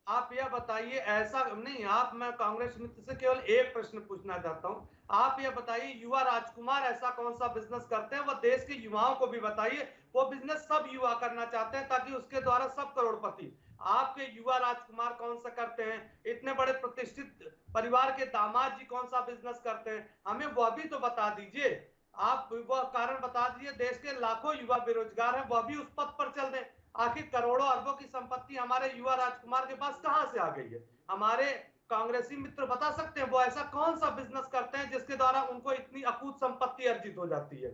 आप यह बताइए ऐसा नहीं, आप, मैं कांग्रेस मित्र से केवल एक प्रश्न पूछना चाहता हूं, आप यह बताइए युवा राजकुमार ऐसा कौन सा बिजनेस करते हैं, वो देश के युवाओं को भी बताइए, वो बिजनेस सब युवा करना चाहते हैं ताकि उसके द्वारा सब करोड़पति। आपके युवा राजकुमार कौन सा करते हैं, इतने बड़े प्रतिष्ठित परिवार के दामाद जी कौन सा बिजनेस करते हैं, हमें वह भी तो बता दीजिए। आप वह कारण बता दीजिए, देश के लाखों युवा बेरोजगार हैं, वह भी उस पथ पर चल दें। आखिर करोड़ों अरबों की संपत्ति हमारे युवा राजकुमार के पास कहां से आ गई है? हमारे कांग्रेसी मित्र बता सकते हैं वो ऐसा कौन सा बिजनेस करते हैं जिसके द्वारा उनको इतनी अकूत संपत्ति अर्जित हो जाती है?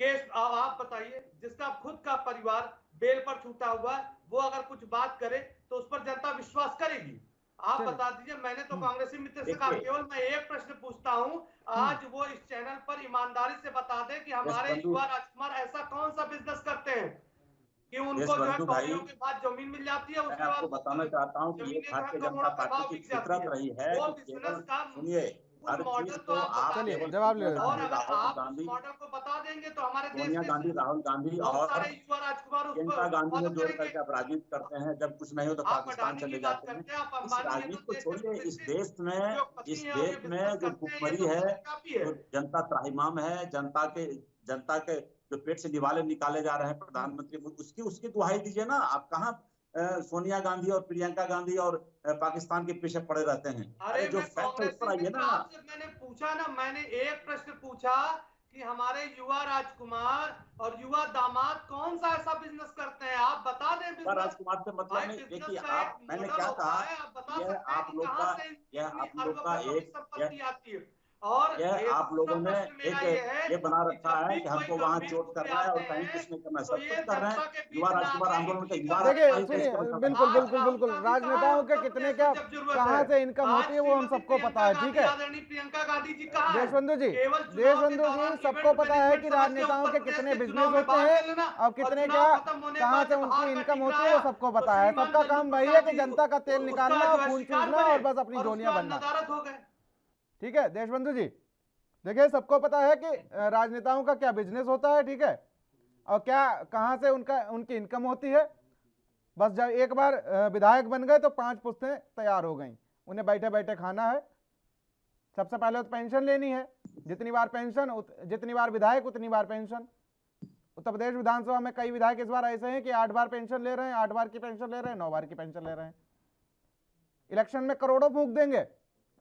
केस आप बताइए, जिसका खुद का परिवार बेल पर छूटा हुआ है, वो अगर कुछ बात करे तो उस पर जनता विश्वास करेगी? आप बता दीजिए। मैंने तो कांग्रेसी मित्र से कहा, केवल मैं एक प्रश्न पूछता हूं, आज वो इस चैनल पर ईमानदारी से बता दें कि हमारे युवा राजकुमार ऐसा कौन सा बिजनेस करते हैं कि उनको जो है कौड़ियों के बाद जमीन मिल जाती है, उसके बाद बताना चाहता हूँ कि ये भारतीय जनता पार्टी की फितरत रही है कि केवल सुनिए, हर चीज को आप जवाब ले लेते हैं। और अगर आप उस मॉडल को बता देंगे तो हमारे देश सोनिया गांधी, राहुल गांधी और सारे युवा राजकुमार प्रियंका गांधी में जोड़ करके आप राजनीति करते हैं, जब कुछ नहीं हो तो पाकिस्तान चले जाते हैं। इस राजनीति को छोड़िए, इस देश में जो भुखमरी है, जो जनता त्राहिमाम है, जनता के जो पेट से निवाले निकाले जा रहे हैं प्रधानमंत्री, उसकी दुहाई दीजिए ना। आप कहाँ सोनिया गांधी और प्रियंका गांधी और पाकिस्तान के पीछे पड़े रहते हैं? अरे जो फैक्ट है उस पर आइए ना। मैंने पूछा ना, मैंने एक प्रश्न पूछा कि हमारे युवा राजकुमार और युवा दामाद कौन सा ऐसा बिजनेस करते हैं, आप बता दें। युवा राजकुमार से मतलब नहीं, देखिए आप, मैंने क्या कहा, यह आप लोग का एक संपत्ति आती है, और यह आप लोगों ने एक ये बना रखा है कि हमको वहां चोट करना है और कहीं कुछ नहीं करना है, सब कुछ कर रहे हैं। युवा राजकुमार आंदोलन का युवा, देखिए सुनिए, बिल्कुल बिल्कुल बिल्कुल, राजनेताओं के कितने क्या कहाँ से इनकम होती है वो हम सबको पता है, ठीक है। प्रियंका गांधी जी देशबंधु जी सबको पता है कि राजनेताओं के कितने बिजनेस होते हैं और कितने क्या कहाँ से उनकी इनकम होती है, वो सबको पता है। सबका काम वही है कि जनता का तेल निकालना और खून चूसना और बस अपनी जोनियां बनना, ठीक है। देशबंधु जी देखिए, सबको पता है कि राजनेताओं का क्या बिजनेस होता है, ठीक है, और क्या कहां से उनकी इनकम होती है। बस जब एक बार विधायक बन गए तो 5 पुश्तें तैयार हो गई, उन्हें बैठे बैठे खाना है। सबसे पहले तो पेंशन लेनी है, जितनी बार पेंशन जितनी बार विधायक उतनी बार पेंशन। उत्तर प्रदेश विधानसभा में कई विधायक इस बार ऐसे हैं कि 8 बार पेंशन ले रहे हैं, 8 बार की पेंशन ले रहे हैं, 9 बार की पेंशन ले रहे हैं। इलेक्शन में करोड़ों फूंक देंगे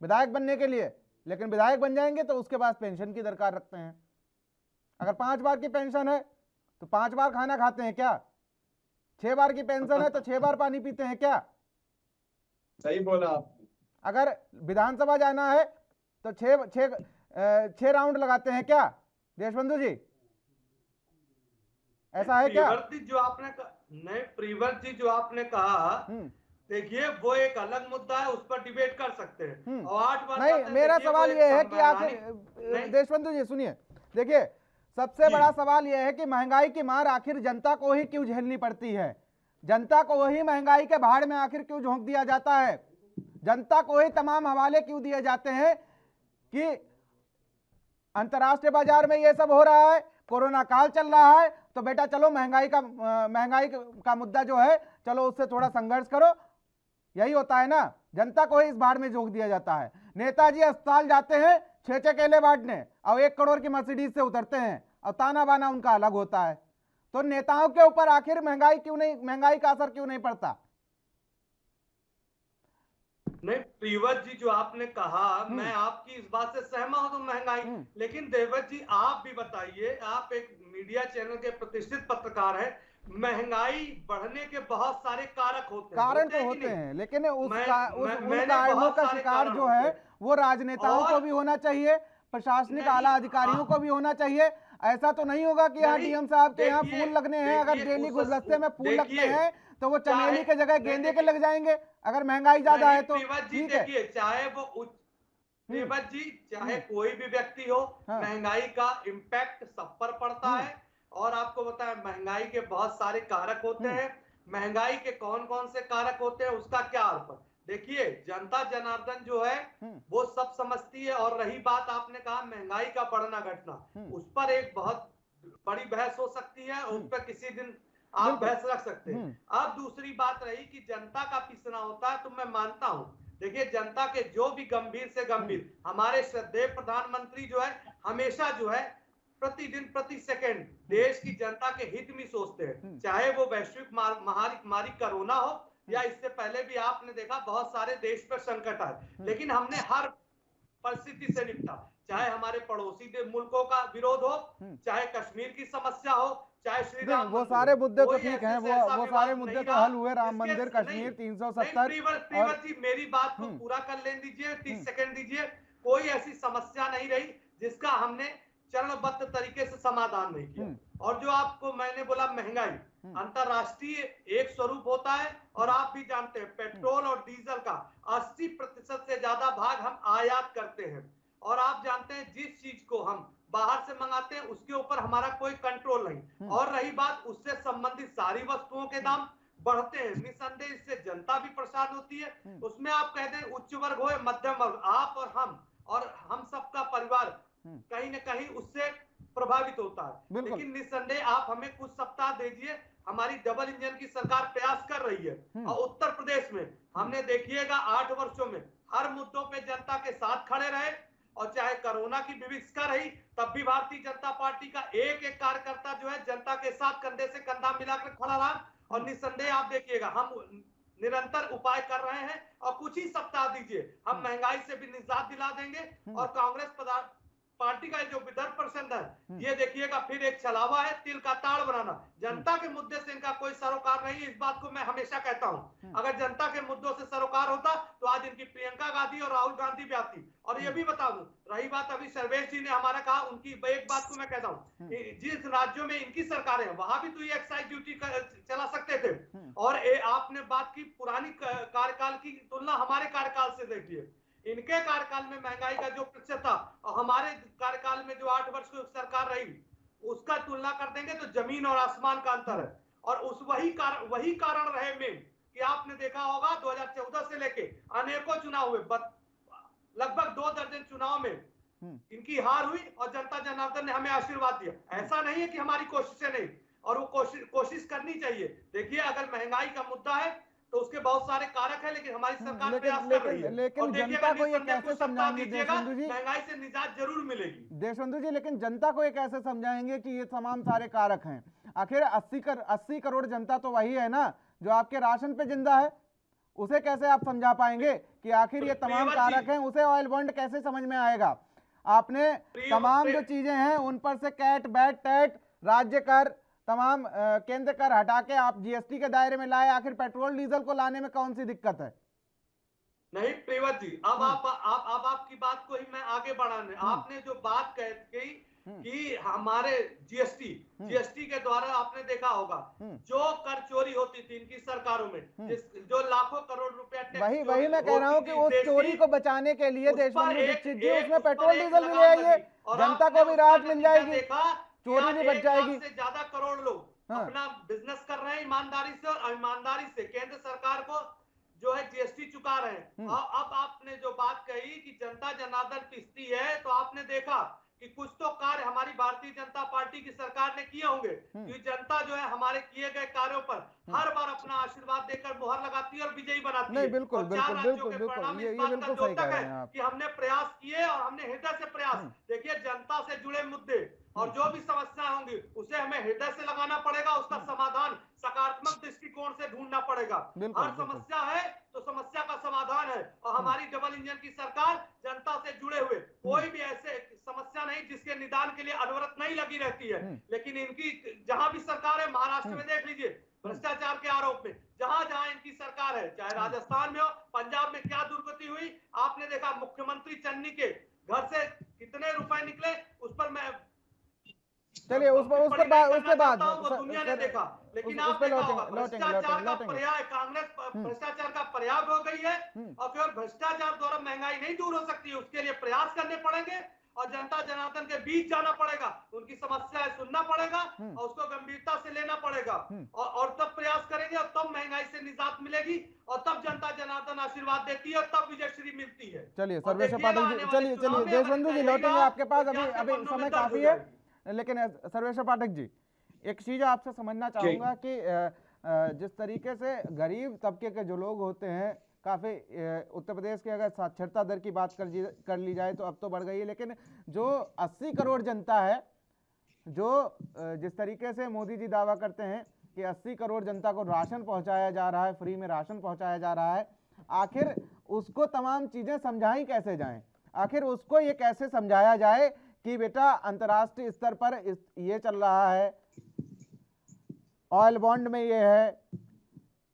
विधायक बनने के लिए, लेकिन विधायक बन जाएंगे तो उसके बाद पेंशन की दरकार रखते हैं। अगर 5 बार की पेंशन है तो 5 बार खाना खाते हैं क्या? 6 बार की पेंशन है तो 6 बार पानी पीते हैं क्या? सही बोला आप। अगर विधानसभा जाना है तो 6 राउंड लगाते हैं क्या देशबंधु जी? ऐसा है क्या? प्रीवर जी जो आपने कहा, देखिए वो एक अलग मुद्दा है, उस पर डिबेट कर सकते हैं। और 8 बार नहीं, मेरा सवाल ये है कि आखिर देशबंधु जी सुनिए, देखिए सबसे बड़ा सवाल यह है कि महंगाई की मार आखिर जनता को ही क्यों झेलनी पड़ती है? जनता को वही महंगाई के भाड़ में आखिर क्यों झोंक दिया जाता है? जनता को ही तमाम हवाले क्यों दिए जाते हैं कि अंतर्राष्ट्रीय बाजार में ये सब हो रहा है, कोरोना काल चल रहा है, तो बेटा चलो महंगाई का मुद्दा जो है, चलो उससे थोड़ा संघर्ष करो। यही होता है ना, जनता को ही इस भाड़ में झोंक दिया जाता है। नेताजी अस्पताल जाते हैं 6 केले बांटने और 1 करोड़ की मर्सिडीज से उतरते हैं और ताना बाना उनका अलग होता है। तो नेताओं के ऊपर आखिर महंगाई का असर क्यों नहीं पड़ता? नहीं, प्रीवर जी जो आपने कहा, मैं आपकी इस बात से सहमत हूं, महंगाई। लेकिन देवत जी आप भी बताइए, आप एक मीडिया चैनल के प्रतिष्ठित पत्रकार हैं, महंगाई बढ़ने के बहुत सारे कारक होते हैं, कारण तो होते हैं, लेकिन उन कारणों का शिकार जो है वो राजनेताओं को भी होना चाहिए, प्रशासनिक आला अधिकारियों को भी होना चाहिए। ऐसा तो नहीं होगा कि यहाँ डीएम साहब के यहाँ फूल लगने हैं, अगर डेली गुलदस्ते में फूल लगते हैं तो वो चमेली के जगह गेंदे के लग जाएंगे अगर महंगाई ज्यादा है तो। ठीक है, चाहे वो चाहे कोई भी व्यक्ति हो, महंगाई का इम्पैक्ट सब पर पड़ता है। और आपको बताया महंगाई के बहुत सारे कारक होते हैं। महंगाई के कौन कौन से कारक होते हैं उसका क्या अर्थ है? देखिए जनता जनार्दन जो है वो सब समझती है। और रही बात आपने कहा महंगाई का बढ़ना घटना, उस पर एक बहुत बड़ी बहस हो सकती है, उस पर किसी दिन आप बहस रख सकते हैं। अब दूसरी बात रही कि जनता का पिसना होता है, तो मैं मानता हूं, देखिए जनता के जो भी गंभीर से गंभीर हमारे श्रद्धेय प्रधानमंत्री जो है हमेशा जो है प्रतिदिन प्रति सेकंड देश की जनता के हित में सोचते हैं, चाहे वो वैश्विक महामारी कोरोना हो या इससे पहले भी आपने देखा बहुत सारे देश पर संकट आए, लेकिन हमने हर परिस्थिति से निपटा, चाहे हमारे पड़ोसी मुल्कों का विरोध हो, चाहे कश्मीर की समस्या हो, चाहे श्री राम, वो सारे मुद्दे तो ठीक हैं, वो सारे मुद्दे तो हल हुए, राम मंदिर, कश्मीर, 370। प्रीवर जी मेरी बात को पूरा कर लेने दीजिए, 30 सेकंड दीजिए। कोई ऐसी समस्या नहीं रही जिसका हमने चरणबद्ध तरीके से समाधान नहीं किया। और जो आपको मैंने बोला महंगाई अंतरराष्ट्रीय एक स्वरूप होता है, और आप भी जानते हैं पेट्रोल और डीजल का 80% से ज्यादा भाग हम आयात करते हैं, और आप जानते हैं जिस चीज को हम बाहर से मंगाते हैं उसके ऊपर हमारा कोई कंट्रोल नहीं। और रही बात उससे संबंधित सारी वस्तुओं के दाम बढ़ते हैं, निसंदेह इससे जनता भी परेशान होती है। उसमें आप कहते हैं उच्च वर्ग हो मध्यम वर्ग, आप और हम सबका परिवार कहीं न कहीं उससे प्रभावित होता है। लेकिन निसंदेह आप हमें कुछ सप्ताह दीजिए, हमारी डबल इंजन की सरकार प्रयास कर रही है, और उत्तर प्रदेश में हमने देखिएगा 8 वर्षों में हर मुद्दों पे जनता के साथ खड़े रहे, और चाहे कोरोना की विभीषिका रही तब भी भारतीय जनता पार्टी का एक एक कार्यकर्ता जो है जनता के साथ कंधे से कंधा मिलाकर खड़ा रहा। और निसंदेह आप देखिएगा हम निरंतर उपाय कर रहे हैं, और कुछ ही सप्ताह दीजिए हम महंगाई से भी निजात दिला देंगे। और कांग्रेस पार्टी का जो विदर्भ परिषद है, ये देखिएगा फिर एक छलावा है तिल का ताड़ बनाना, जनता के मुद्दे से इनका कोई सरोकार नहीं है। इस बात को मैं हमेशा कहता हूं, अगर जनता के मुद्दों से सरोकार होता तो आज इनकी प्रियंका गांधी और राहुल गांधी भी आती। और ये भी बता दूं, रही बात अभी सर्वेश जी ने हमारा कहा, उनकी एक बात को मैं कहता हूं, जिस राज्यों में इनकी सरकार है वहां भी तो ये एक्साइज ड्यूटी चला सकते थे। और आपने बात की पुरानी कार्यकाल की तुलना हमारे कार्यकाल से देखिए, इनके कार्यकाल में महंगाई का जो प्रतिशत था और हमारे कार्यकाल में जो 8 वर्ष की सरकार रही उसका तुलना कर देंगे तो जमीन और आसमान का अंतर है। और उस वही कारण रहे में कि आपने देखा होगा 2014 से लेके अनेकों चुनाव हुए, लगभग 2 दर्जन चुनाव में इनकी हार हुई, और जनता जनार्दन ने हमें आशीर्वाद दिया। ऐसा नहीं है कि हमारी कोशिशें नहीं, और वो कोशिश करनी चाहिए। देखिए अगर महंगाई का मुद्दा है तो उसके बहुत सारे कारक हैं, लेकिन हमारी सरकार प्रयास कर रही है। लेकिन जनता को ये कैसे समझाएंगे देशबंधु जी, महंगाई से निजात जरूर मिलेगी देशबंधु जी, लेकिन जनता को ये कैसे समझाएंगे कि ये तमाम सारे कारक हैं? आखिर 80 करोड़ जनता तो वही है ना जो आपके राशन पे जिंदा है, उसे कैसे आप समझा पाएंगे कि आखिर ये तमाम कारक हैं? उसे ऑयल बॉन्ड कैसे समझ में आएगा? आपने तमाम जो चीजें हैं उन पर से कैट बैट टैट राज्य कर तमाम केंद्र कर हटा के आप जीएसटी के दायरे में लाए, आखिर पेट्रोल डीजल को लाने में कौन सी दिक्कत है? नहीं प्रियव्रत जी, अब आपकी बात को ही मैं आगे बढ़ाने, आपने जो बात कही कि हमारे जीएसटी के द्वारा आपने देखा होगा जो कर चोरी होती थी इनकी सरकारों में, जो लाखों करोड़ रुपया वही मैं कह रहा हूँ कि उस चोरी को बचाने के लिए देशबंधु दीक्षित जी उसमें पेट्रोल डीजल मिल जाएगी, जनता को भी राहत मिल जाएगी, चोरी नहीं बच जाएगी। से ज्यादा करोड़ लोग अपना बिजनेस कर रहे हैं ईमानदारी से, और ईमानदारी से केंद्र सरकार को जो है जीएसटी चुका रहे हैं। अब आपने जो बात कही कि जनता जनार्दन पिसती है, तो आपने देखा कि कुछ तो कार्य हमारी भारतीय जनता पार्टी की सरकार ने किए होंगे, कि जनता जो है हमारे किए गए कार्यों पर हर बार अपना आशीर्वाद देकर मोहर लगाती है और विजयी बनाती है। बिल्कुल बिल्कुल बिल्कुल बिल्कुल, ये बिल्कुल सही कह रहे हैं आप कि हमने प्रयास किए और हमने हृदय से प्रयास, देखिए जनता से जुड़े मुद्दे और जो भी समस्या होंगी उसे हमें हृदय से लगाना पड़ेगा, उसका समाधान सकारात्मक दृष्टिकोण से ढूंढना पड़ेगा। हर समस्या है तो समस्या का समाधान है, और हमारी डबल इंजन की सरकार जनता से जुड़े हुए, कोई भी ऐसे समस्या नहीं जिसके निदान के लिए अनवरत नहीं लगी रहती है। लेकिन इनकी जहां भी सरकार है, महाराष्ट्र में देख लीजिए भ्रष्टाचार के आरोप में, जहां जहां इनकी सरकार है, चाहे राजस्थान में हो, पंजाब में क्या दुर्गति हुई आपने देखा। मुख्यमंत्री चन्नी के घर से कितने रुपए निकले उस पर मैं चलिए उसके बाद दुनिया ने देखा। लेकिन आप देखा होगा भ्रष्टाचार का पर्याय कांग्रेस भ्रष्टाचार का पर्याय हो गई है, और केवल भ्रष्टाचार द्वारा महंगाई नहीं दूर हो सकती है, उसके लिए प्रयास करने पड़ेंगे। और जनता जनार्दन के बीच जाना पड़ेगा, उनकी समस्याएं सुनना पड़ेगा और उसको गंभीरता से लेना पड़ेगा और तब प्रयास करेंगे और तब महंगाई से निजात मिलेगी और तब जनता जनार्दन आशीर्वाद देती है और तब विजयश्री मिलती है। चलिए सर्वेश्वर पाठक जी, चलिए देशबंधु जी लौटेंगे आपके पास, अभी समय काफी है, लेकिन सर्वेश्वर पाठक जी एक चीज आपसे समझना चाहूंगा कि जिस तरीके से गरीब तबके के जो लोग होते हैं, काफी उत्तर प्रदेश के अगर साक्षरता दर की बात कर ली जाए तो अब तो बढ़ गई है, लेकिन जो 80 करोड़ जनता है, जो जिस तरीके से मोदी जी दावा करते हैं कि 80 करोड़ जनता को राशन पहुंचाया जा रहा है, फ्री में राशन पहुंचाया जा रहा है, आखिर उसको तमाम चीजें समझाई कैसे जाएं? आखिर उसको ये कैसे समझाया जाए कि बेटा अंतर्राष्ट्रीय स्तर पर ये चल रहा है, ऑयल बॉन्ड में ये है,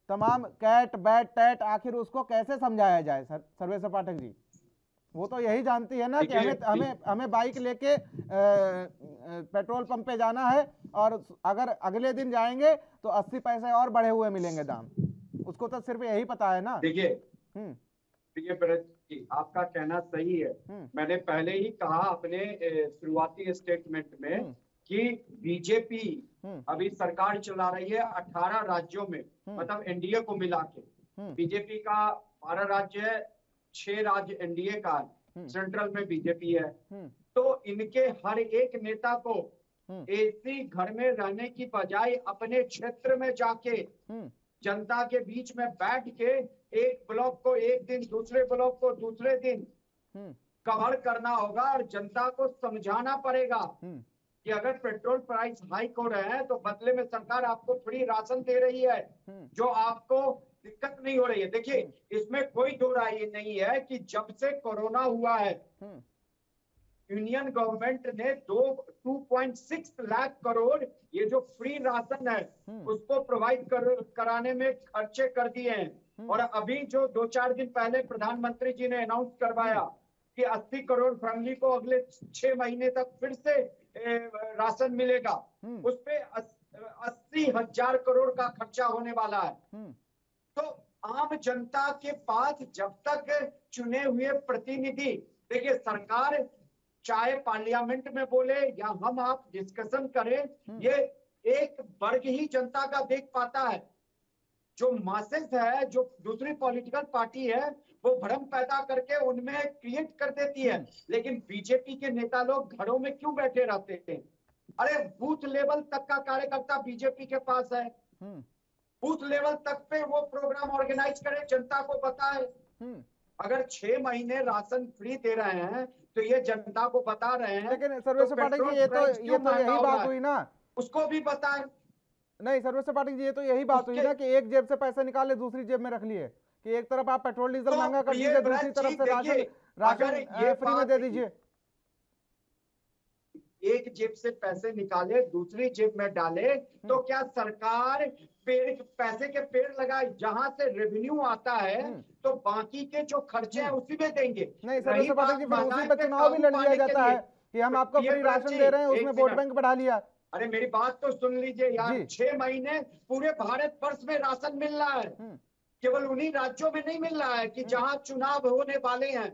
तमाम कैट बैट टैट, आखिर उसको कैसे समझाया जाए सर्वेश्वर पाठक जी? वो तो यही जानती है ना कि हमें बाइक लेके पेट्रोल पंप पे जाना है और अगर अगले दिन जाएंगे तो 80 पैसे और बढ़े हुए मिलेंगे दाम, उसको तो सिर्फ यही पता है ना। देखिए आपका कहना सही है। मैंने पहले ही कहा अपने शुरुआती स्टेटमेंट में कि बीजेपी अभी सरकार चला रही है 18 राज्यों में, मतलब एनडीए को मिला के। बीजेपी का 12 राज्य है, 6 राज्य एनडीए का है, सेंट्रल में बीजेपी है। तो इनके हर एक नेता को एसी घर में रहने की बजाय अपने क्षेत्र में जाके जनता के बीच में बैठ के एक ब्लॉक को एक दिन, दूसरे ब्लॉक को दूसरे दिन कवर करना होगा और जनता को समझाना पड़ेगा कि अगर पेट्रोल प्राइस हाइक हो रहे हैं तो बदले में सरकार आपको फ्री राशन दे रही है, जो आपको दिक्कत नहीं हो रही है। देखिए इसमें कोई दो राय नहीं है कि जब से कोरोना हुआ है यूनियन गवर्नमेंट ने 2.6 लाख करोड़ ये जो फ्री राशन है उसको प्रोवाइड कराने में खर्चे कर दिए हैं। और अभी जो 2-4 दिन पहले प्रधानमंत्री जी ने अनाउंस करवाया कि 80 करोड़ फैमिली को अगले 6 महीने तक फिर से राशन मिलेगा, उस पे 80,000 करोड़ का खर्चा होने वाला है। तो आम जनता के पास जब तक चुने हुए प्रतिनिधि, देखिए सरकार चाहे पार्लियामेंट में बोले या हम आप डिस्कशन करें, ये एक वर्ग ही जनता का देख पाता है। जो मासेस है, जो दूसरी पॉलिटिकल पार्टी है, वो भ्रम पैदा करके उनमें क्रिएट कर देती है। लेकिन बीजेपी के नेता लोग घरों में क्यों बैठे रहते हैं? अरे बूथ लेवल तक का कार्यकर्ता बीजेपी के पास है, बूथ लेवल तक पे वो प्रोग्राम ऑर्गेनाइज करे, जनता को बताए। अगर 6 महीने राशन फ्री दे रहे हैं तो ये जनता को बता रहे हैं। लेकिन सर्वेश्वर पाठक जी ये तो यही बात हुई ना, उसको भी बताएं। नहीं सर्वेश्वर पाठक जी ये तो यही बात हुई ना कि एक जेब से पैसे निकाले दूसरी जेब में रख लिए, कि एक तरफ आप पेट्रोल डीजल महंगा कर दीजिए, दूसरी तरफ से राशन फ्री में दे दीजिए। एक जेब से पैसे निकाले दूसरी जेब में डाले तो क्या सरकार पैसे के पेड़ लगाए? जहां से रेवेन्यू आता है तो बाकी के जो खर्चे हैं उसी में देंगे। नहीं सर्वेश्वर पाठक जी, फिर उसी पे चुनाव भी लड़ लिया जाता है कि हम आपको फ्री राशन दे रहे हैं, उसमें वोट बैंक बढ़ा लिया। अरे मेरी बात तो सुन लीजिए यार, 6 महीने पूरे भारत वर्ष में राशन मिल रहा है, केवल उन्हीं राज्यों में नहीं मिल रहा है कि जहां चुनाव होने वाले हैं।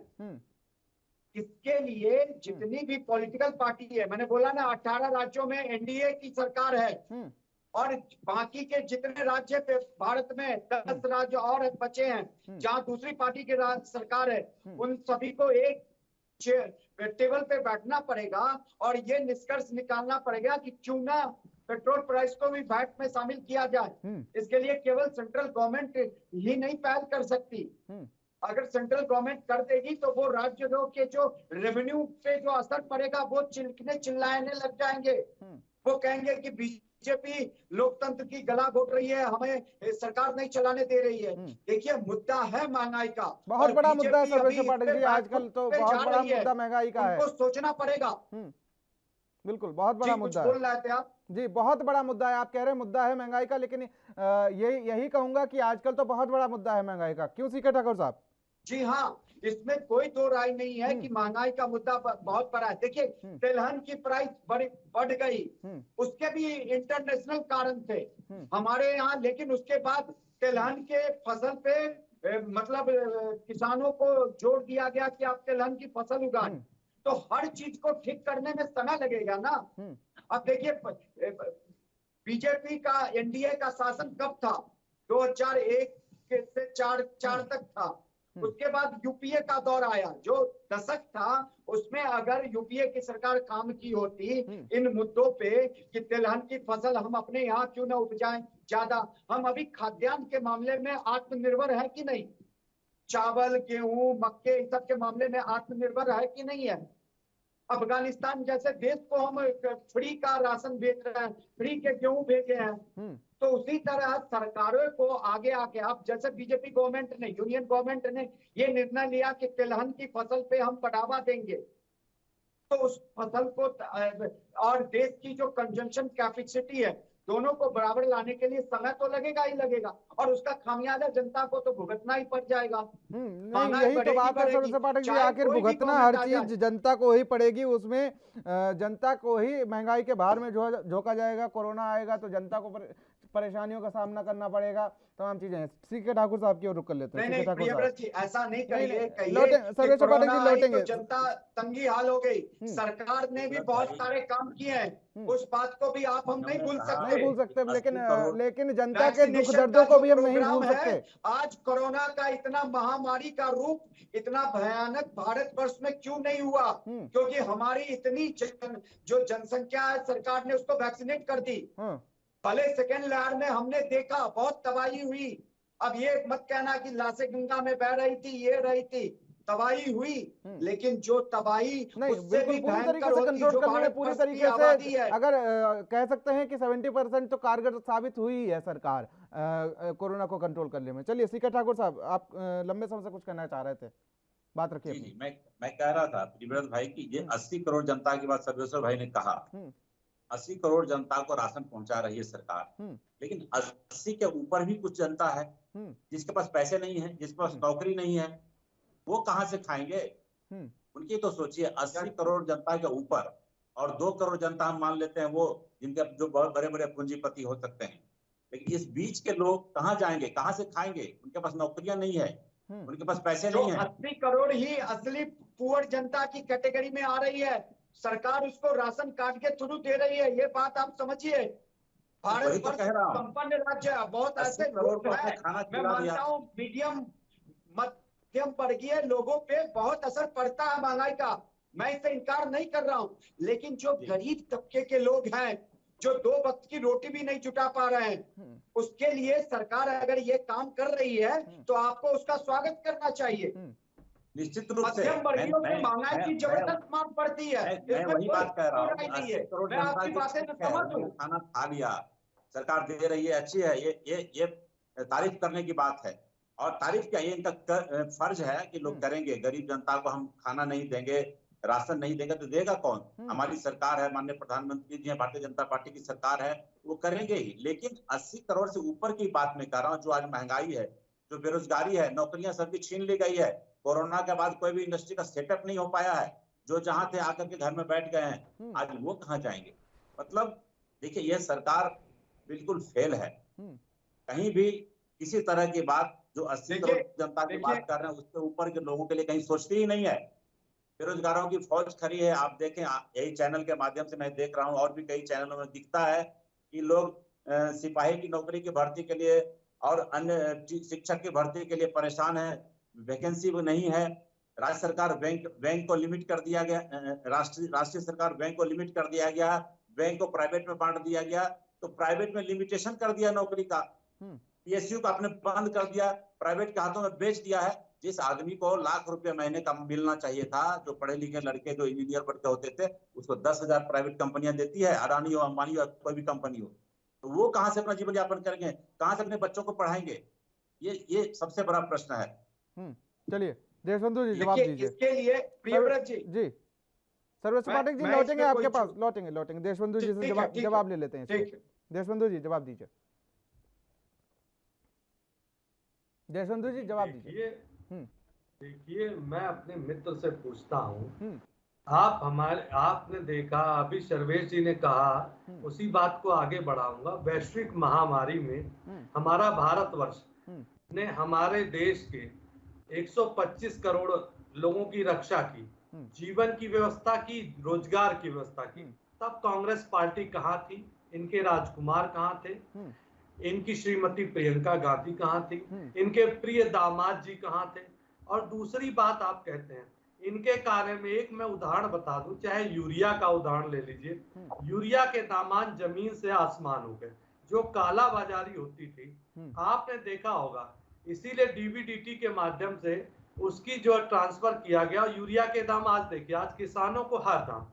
इसके लिए जितनी भी पॉलिटिकल पार्टी है, मैंने बोला ना 18 राज्यों में एनडीए की सरकार है और बाकी के जितने राज्य पे भारत में 10 राज्य और बचे हैं जहां दूसरी पार्टी की सरकार है, उन सभी को एक टेबल पे बैठना पड़ेगा और ये निष्कर्ष निकालना पड़ेगा कि क्यों ना पेट्रोल प्राइस को भी वैट में शामिल किया जाए। इसके लिए केवल सेंट्रल गवर्नमेंट ही नहीं पहल कर सकती। अगर सेंट्रल गवर्नमेंट कर देगी तो वो राज्यों के जो रेवेन्यू पे जो असर पड़ेगा वो चिल्लाने लग जाएंगे। वो कहेंगे कि बीजेपी लोकतंत्र की गला घोट रही है, हमें सरकार नहीं चलाने दे रही है। देखिए मुद्दा है महंगाई का, बहुत बड़ा मुद्दा है सर्वेश्वर पाठक जी, आजकल तो बहुत बड़ा मुद्दा महंगाई का है, उनको सोचना पड़ेगा। बिल्कुल बहुत बड़ा मुद्दा है। बोल रहे थे आप जी, बहुत बड़ा मुद्दा है, आप कह रहे हैं मुद्दा है महंगाई का, लेकिन यही कहूंगा कि आजकल तो बहुत बड़ा मुद्दा है महंगाई का। क्यों सीके ठाकुर साहब? जी हाँ, इसमें कोई दो राय नहीं है कि महंगाई का मुद्दा बहुत बड़ा है। देखिए तिलहन की प्राइस बढ़ गई, उसके भी इंटरनेशनल कारण थे हमारे यहाँ, लेकिन उसके बाद तिलहन के फसल पे मतलब किसानों को जोर दिया गया कि आप तिलहन की फसल उगाएं। तो तो हर चीज को ठीक करने में समय लगेगा ना। अब देखिए बीजेपी का एनडीए का शासन कब था? 2001 से 4 तक था। उसके बाद यूपीए का दौर आया, जो दशक था उसमें अगर यूपीए की सरकार काम की होती इन मुद्दों पे कि तिलहन की फसल हम अपने यहाँ क्यों ना उपजाएं ज्यादा, हम अभी खाद्यान्न के मामले में आत्मनिर्भर है कि नहीं, चावल गेहूं मक्के इन सब के मामले में आत्मनिर्भर है कि नहीं है। अफगानिस्तान जैसे देश को हम फ्री का राशन भेज रहे हैं, फ्री के गेहूं भेजे हैं। तो उसी तरह सरकारों को आगे आके, अब जैसे बीजेपी गवर्नमेंट ने, यूनियन गवर्नमेंट ने ये निर्णय लिया कि तिलहन की फसल पे हम बढ़ावा देंगे, तो उस फसल को और देश की जो कंजम्पशन कैपेसिटी है दोनों को बराबर लाने के लिए समय तो लगेगा ही लगेगा, और उसका खामियाजा जनता को तो भुगतना ही पड़ जाएगा। नहीं, यही तो बात है सरदार पाठक जी, आखिर भुगतना हर चीज जनता को ही पड़ेगी, उसमें जनता को ही महंगाई के भार में झोंका जाएगा। कोरोना आएगा तो जनता को परेशानियों का सामना करना पड़ेगा, तमाम चीजें हैं। सीके ठाकुर साहब की ओर रुक कर लेते हैं। नहीं प्रियव्रत जी ऐसा नहीं कहिए, लौटेंगे, जनता तंगी हाल हो गई, सरकार ने भी बहुत सारे काम किए हैं, उस बात को भी आप हम नहीं भूल सकते, लेकिन जनता के दुख दर्दों को भी हम नहीं भूल सकते। आज कोरोना का इतना महामारी का रूप इतना भयानक भारतवर्ष में क्यों नहीं हुआ? क्योंकि हमारी इतनी जो जनसंख्या है सरकार ने उसको वैक्सीनेट कर दी। पहले सेकेंड लहर में हमने देखा बहुत तबाही हुई। अब ये मत कहना कि लाशें गंगा में बह रही थी, ये रही थी, तबाही हुई, लेकिन जो तबाही उससे भी पूरी तरीके से कंट्रोल करने में पूरी तरीके से अगर कह सकते हैं कि 70% तो कारगर साबित हुई है सरकार कोरोना को कंट्रोल करने में। चलिए सीके ठाकुर साहब, आप लंबे समय से कुछ कहना चाह रहे थे, बात रखिए। जी, मैं कह रहा था प्रियव्रत भाई की ये 80 करोड़ जनता की बात सर्वेश्वर भाई ने कहा, 80 करोड़ जनता को राशन पहुंचा रही है सरकार, लेकिन 80 के ऊपर भी कुछ जनता है जिसके पास पैसे नहीं है, जिसके पास नौकरी नहीं है, वो कहां से खाएंगे? उनकी तो सोचिए। 80 करोड़ जनता के ऊपर और 2 करोड़ जनता हम मान लेते हैं वो जिनके जो बहुत बड़े बड़े पूंजीपति हो सकते हैं, लेकिन इस बीच के लोग कहाँ जाएंगे, कहाँ से खाएंगे? उनके पास नौकरियां नहीं है, उनके पास पैसे नहीं है। 80 करोड़ ही असली पुअर जनता की कैटेगरी में आ रही है, सरकार उसको राशन कार्ड के थ्रू दे रही है, ये बात आप समझिए। भारत संपन्न राज्य है, बहुत ऐसे लोग हैं, मैं मानता हूँ मीडियम मध्यम वर्गीय लोगों पे बहुत असर पड़ता है महंगाई का, मैं इससे इनकार नहीं कर रहा हूँ, लेकिन जो गरीब तबके के लोग हैं जो 2 वक्त की रोटी भी नहीं जुटा पा रहे हैं, उसके लिए सरकार अगर ये काम कर रही है तो आपको उसका स्वागत करना चाहिए। निश्चित रूप से महंगाई की जबरदस्त मांग पड़ती है, मैं वही बात कह रहा हूँ। 80 करोड़ जनता खाना खा लिया, सरकार दे रही है, अच्छी है, ये तारीफ करने की बात है। और तारीफ क्या, ये इनका फर्ज है कि लोग करेंगे। गरीब जनता को हम खाना नहीं देंगे, राशन नहीं देंगे तो देगा कौन? हमारी सरकार है, माननीय प्रधानमंत्री जी हैं, भारतीय जनता पार्टी की सरकार है, वो करेंगे ही। लेकिन 80 करोड़ से ऊपर की बात मैं कर रहा हूँ। जो आज महंगाई है, जो बेरोजगारी है, नौकरियां सबकी छीन ली गई है, कोरोना के बाद कोई भी इंडस्ट्री का सेटअप नहीं हो पाया है, जो जहां थे आकर के घर में बैठ गए हैं, आज वो कहां जाएंगे? मतलब देखिए, यह सरकार बिल्कुल फेल है। कहीं भी किसी तरह की बात जो 80 करोड़ जनता की बात कर रहे हैं उसके ऊपर के लोगों के लिए कहीं सोचती ही नहीं है। बेरोजगारों की फौज खड़ी है। आप देखें, यही चैनल के माध्यम से मैं देख रहा हूँ, और भी कई चैनलों में दिखता है कि लोग सिपाही की नौकरी की भर्ती के लिए और अन्य शिक्षक की भर्ती के लिए परेशान है, वैकेंसी वो नहीं है। राज्य सरकार बैंक को लिमिट कर दिया गया, राष्ट्रीय सरकार बैंक को लिमिट कर दिया गया, बैंक को प्राइवेट में बांट दिया गया, तो प्राइवेट में लिमिटेशन कर दिया नौकरी का, पीएसयू को आपने बंद कर दिया, प्राइवेट के हाथों में बेच दिया है। जिस आदमी को लाख रुपए महीने का मिलना चाहिए था, जो पढ़े लिखे लड़के जो इंजीनियर बनते होते थे, उसको 10,000 प्राइवेट कंपनियां देती है, अडानी हो, अंबानी हो, कोई भी कंपनी हो, तो वो कहां से अपना जीवन यापन करेंगे, कहां से अपने बच्चों को पढ़ाएंगे? ये सबसे बड़ा प्रश्न है। चलिए देशबंधु जी जवाब दीजिए इसके लिए। प्रियव्रत जी सर्वेश्वर पाठक जी लौटेंगे आपके पास, लौटेंगे देशबंधु जी से जवाब ले लेते हैं। देशबंधु जी जवाब दीजिए। देशबंधु जी जवाब दीजिए। देखिए, मैं अपने मित्र से पूछता हूँ, आपने देखा, अभी सर्वेश जी ने कहा, उसी बात को आगे बढ़ाऊंगा। वैश्विक महामारी में हमारा भारतवर्ष ने हमारे देश के 125 करोड़ लोगों की रक्षा की, जीवन की व्यवस्था की, रोजगार की व्यवस्था की, तब कांग्रेस पार्टी कहाँ थी, इनके राजकुमार कहाँ थे, इनकी श्रीमती प्रियंका गांधी कहाँ थी, इनके प्रिय दामाद जी कहाँ थे। और दूसरी बात आप कहते हैं इनके कार्य में, एक मैं उदाहरण बता दूं, चाहे यूरिया का उदाहरण ले लीजिए, यूरिया के दामान जमीन से आसमान हो गए। जो काला बाजारी होती थी, आपने देखा होगा, इसीलिए डीबीडीटी के माध्यम से उसकी जो ट्रांसफर किया गया। यूरिया के दाम आज देखिए, आज किसानों को हर दाम।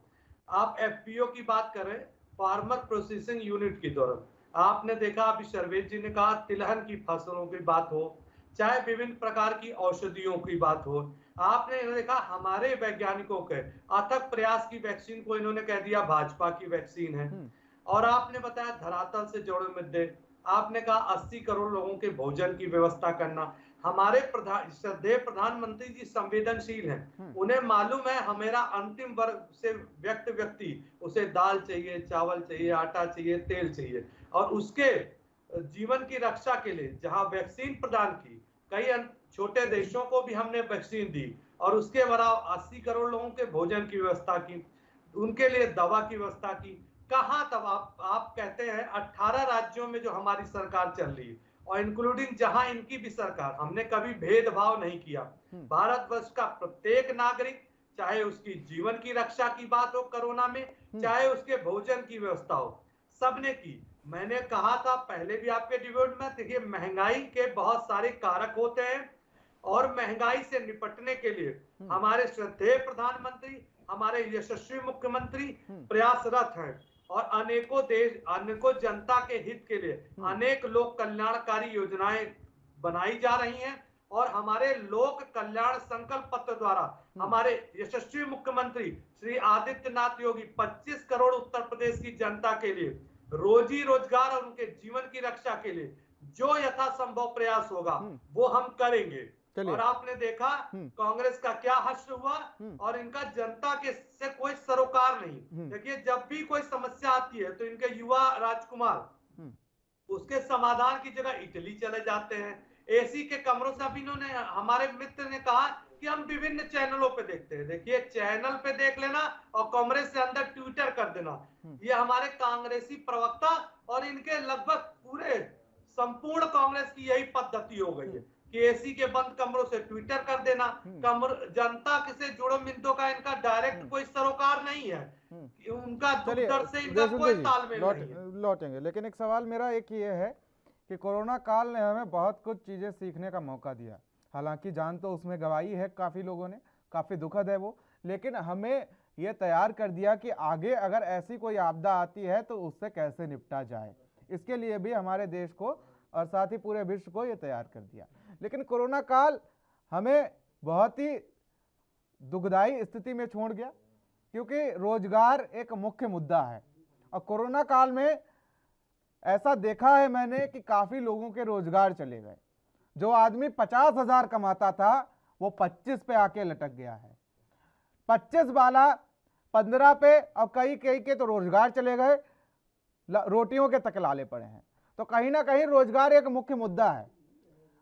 आप एफपीओ की बात करें, फार्मर प्रोसेसिंग यूनिट की दौरान आपने देखा, अभी सर्वेश जी ने कहा, तिलहन की फसलों की बात हो, चाहे विभिन्न प्रकार की औषधियों की बात हो, आपने देखा हमारे वैज्ञानिकों के अथक प्रयास की वैक्सीन को इन्होंने कह दिया भाजपा की वैक्सीन है। और आपने बताया धरातल से जुड़े मुद्दे, आपने कहा 80 करोड़ लोगों के भोजन की व्यवस्था करना। हमारे श्रद्धेय प्रधानमंत्री जी संवेदनशील हैं, उन्हें मालूम है हमारा अंतिम वर्ग से व्यक्ति उसे दाल चाहिए, चावल चाहिए, आटा चाहिए, तेल चाहिए, और उसके जीवन की रक्षा के लिए जहां वैक्सीन प्रदान की, कई छोटे देशों को भी हमने वैक्सीन दी, और उसके बराबर 80 करोड़ लोगों के भोजन की व्यवस्था की, उनके लिए दवा की व्यवस्था की। कहां तब आप कहते हैं 18 राज्यों में जो हमारी सरकार चल रही है, और इंक्लूडिंग जहां इनकी भी सरकार, हमने कभी भेदभाव नहीं किया। भारतवर्ष का प्रत्येक नागरिक, चाहे उसकी जीवन की रक्षा की बात हो कोरोना में, चाहे उसके भोजन की व्यवस्था हो, सबने की। मैंने कहा था पहले भी आपके डिबेट में, देखिए महंगाई के बहुत सारे कारक होते हैं, और महंगाई से निपटने के लिए हमारे श्रद्धेय प्रधानमंत्री, हमारे यशस्वी मुख्यमंत्री प्रयासरत हैं, और अनेकों जनता के हित के लिए अनेक लोक कल्याणकारी योजनाएं बनाई जा रही हैं। और हमारे लोक कल्याण संकल्प पत्र द्वारा हमारे यशस्वी मुख्यमंत्री श्री आदित्यनाथ योगी 25 करोड़ उत्तर प्रदेश की जनता के लिए रोजी रोजगार और उनके जीवन की रक्षा के लिए जो यथासंभव प्रयास होगा वो हम करेंगे। और आपने देखा कांग्रेस का क्या हश्र हुआ, और इनका जनता के से कोई सरोकार नहीं। देखिए जब भी कोई समस्या आती है तो इनके युवा राजकुमार उसके समाधान की जगह इटली चले जाते हैं, एसी के कमरों से। अभी इन्होंने, हमारे मित्र ने कहा कि हम विभिन्न चैनलों पे देखते हैं। देखिए चैनल पे देख लेना और कांग्रेस से अंदर ट्विटर कर देना, ये हमारे कांग्रेसी प्रवक्ता और इनके लगभग पूरे संपूर्ण कांग्रेस की यही पद्धति हो गई है कि एसी के बंद कमरों से ट्विटर कर देना। जनता से जुड़े मुद्दों का इनका डायरेक्ट कोई सरोकार नहीं है, उनका दूरदर्शन से इनका कोई तालमेल नहीं है। लौटेंगे, लेकिन एक सवाल मेरा एक ये है कि कोरोना काल ने हमें बहुत कुछ चीजें सीखने का मौका दिया। हालांकि जान तो उसमें गंवाई है काफी लोगों ने, काफी दुखद है वो, लेकिन हमें यह तैयार कर दिया कि आगे अगर ऐसी कोई आपदा आती है तो उससे कैसे निपटा जाए। इसके लिए भी हमारे देश को और साथ ही पूरे विश्व को यह तैयार कर दिया। लेकिन कोरोना काल हमें बहुत ही दुखदाई स्थिति में छोड़ गया, क्योंकि रोजगार एक मुख्य मुद्दा है। और कोरोना काल में ऐसा देखा है मैंने कि काफी लोगों के रोजगार चले गए। जो आदमी 50,000 कमाता था वो 25 पे आके लटक गया है, 25 वाला 15 पे, और कई के तो रोजगार चले गए, रोटियों के तकलाले पड़े हैं। तो कहीं ना कहीं रोजगार एक मुख्य मुद्दा है,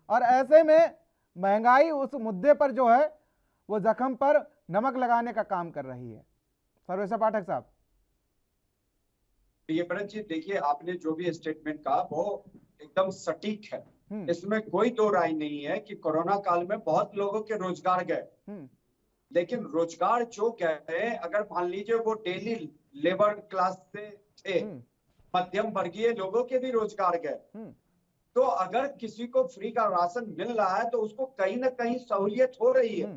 और ऐसे में महंगाई उस मुद्दे पर जो है वो जख्म पर नमक लगाने का काम कर रही है। सर्वेश पाठक साहब। ये भरत जी देखिए, आपने जो भी स्टेटमेंट कहा वो एकदम सटीक है, इसमें कोई दो राय नहीं है कि कोरोना काल में बहुत लोगों के रोजगार गए। लेकिन रोजगार जो गए, अगर मान लीजिए वो डेली लेबर क्लास से थे, मध्यम वर्गीय लोगों के भी रोजगार गए, तो अगर किसी को फ्री का राशन मिल रहा है तो उसको कहीं ना कहीं सहूलियत हो रही है।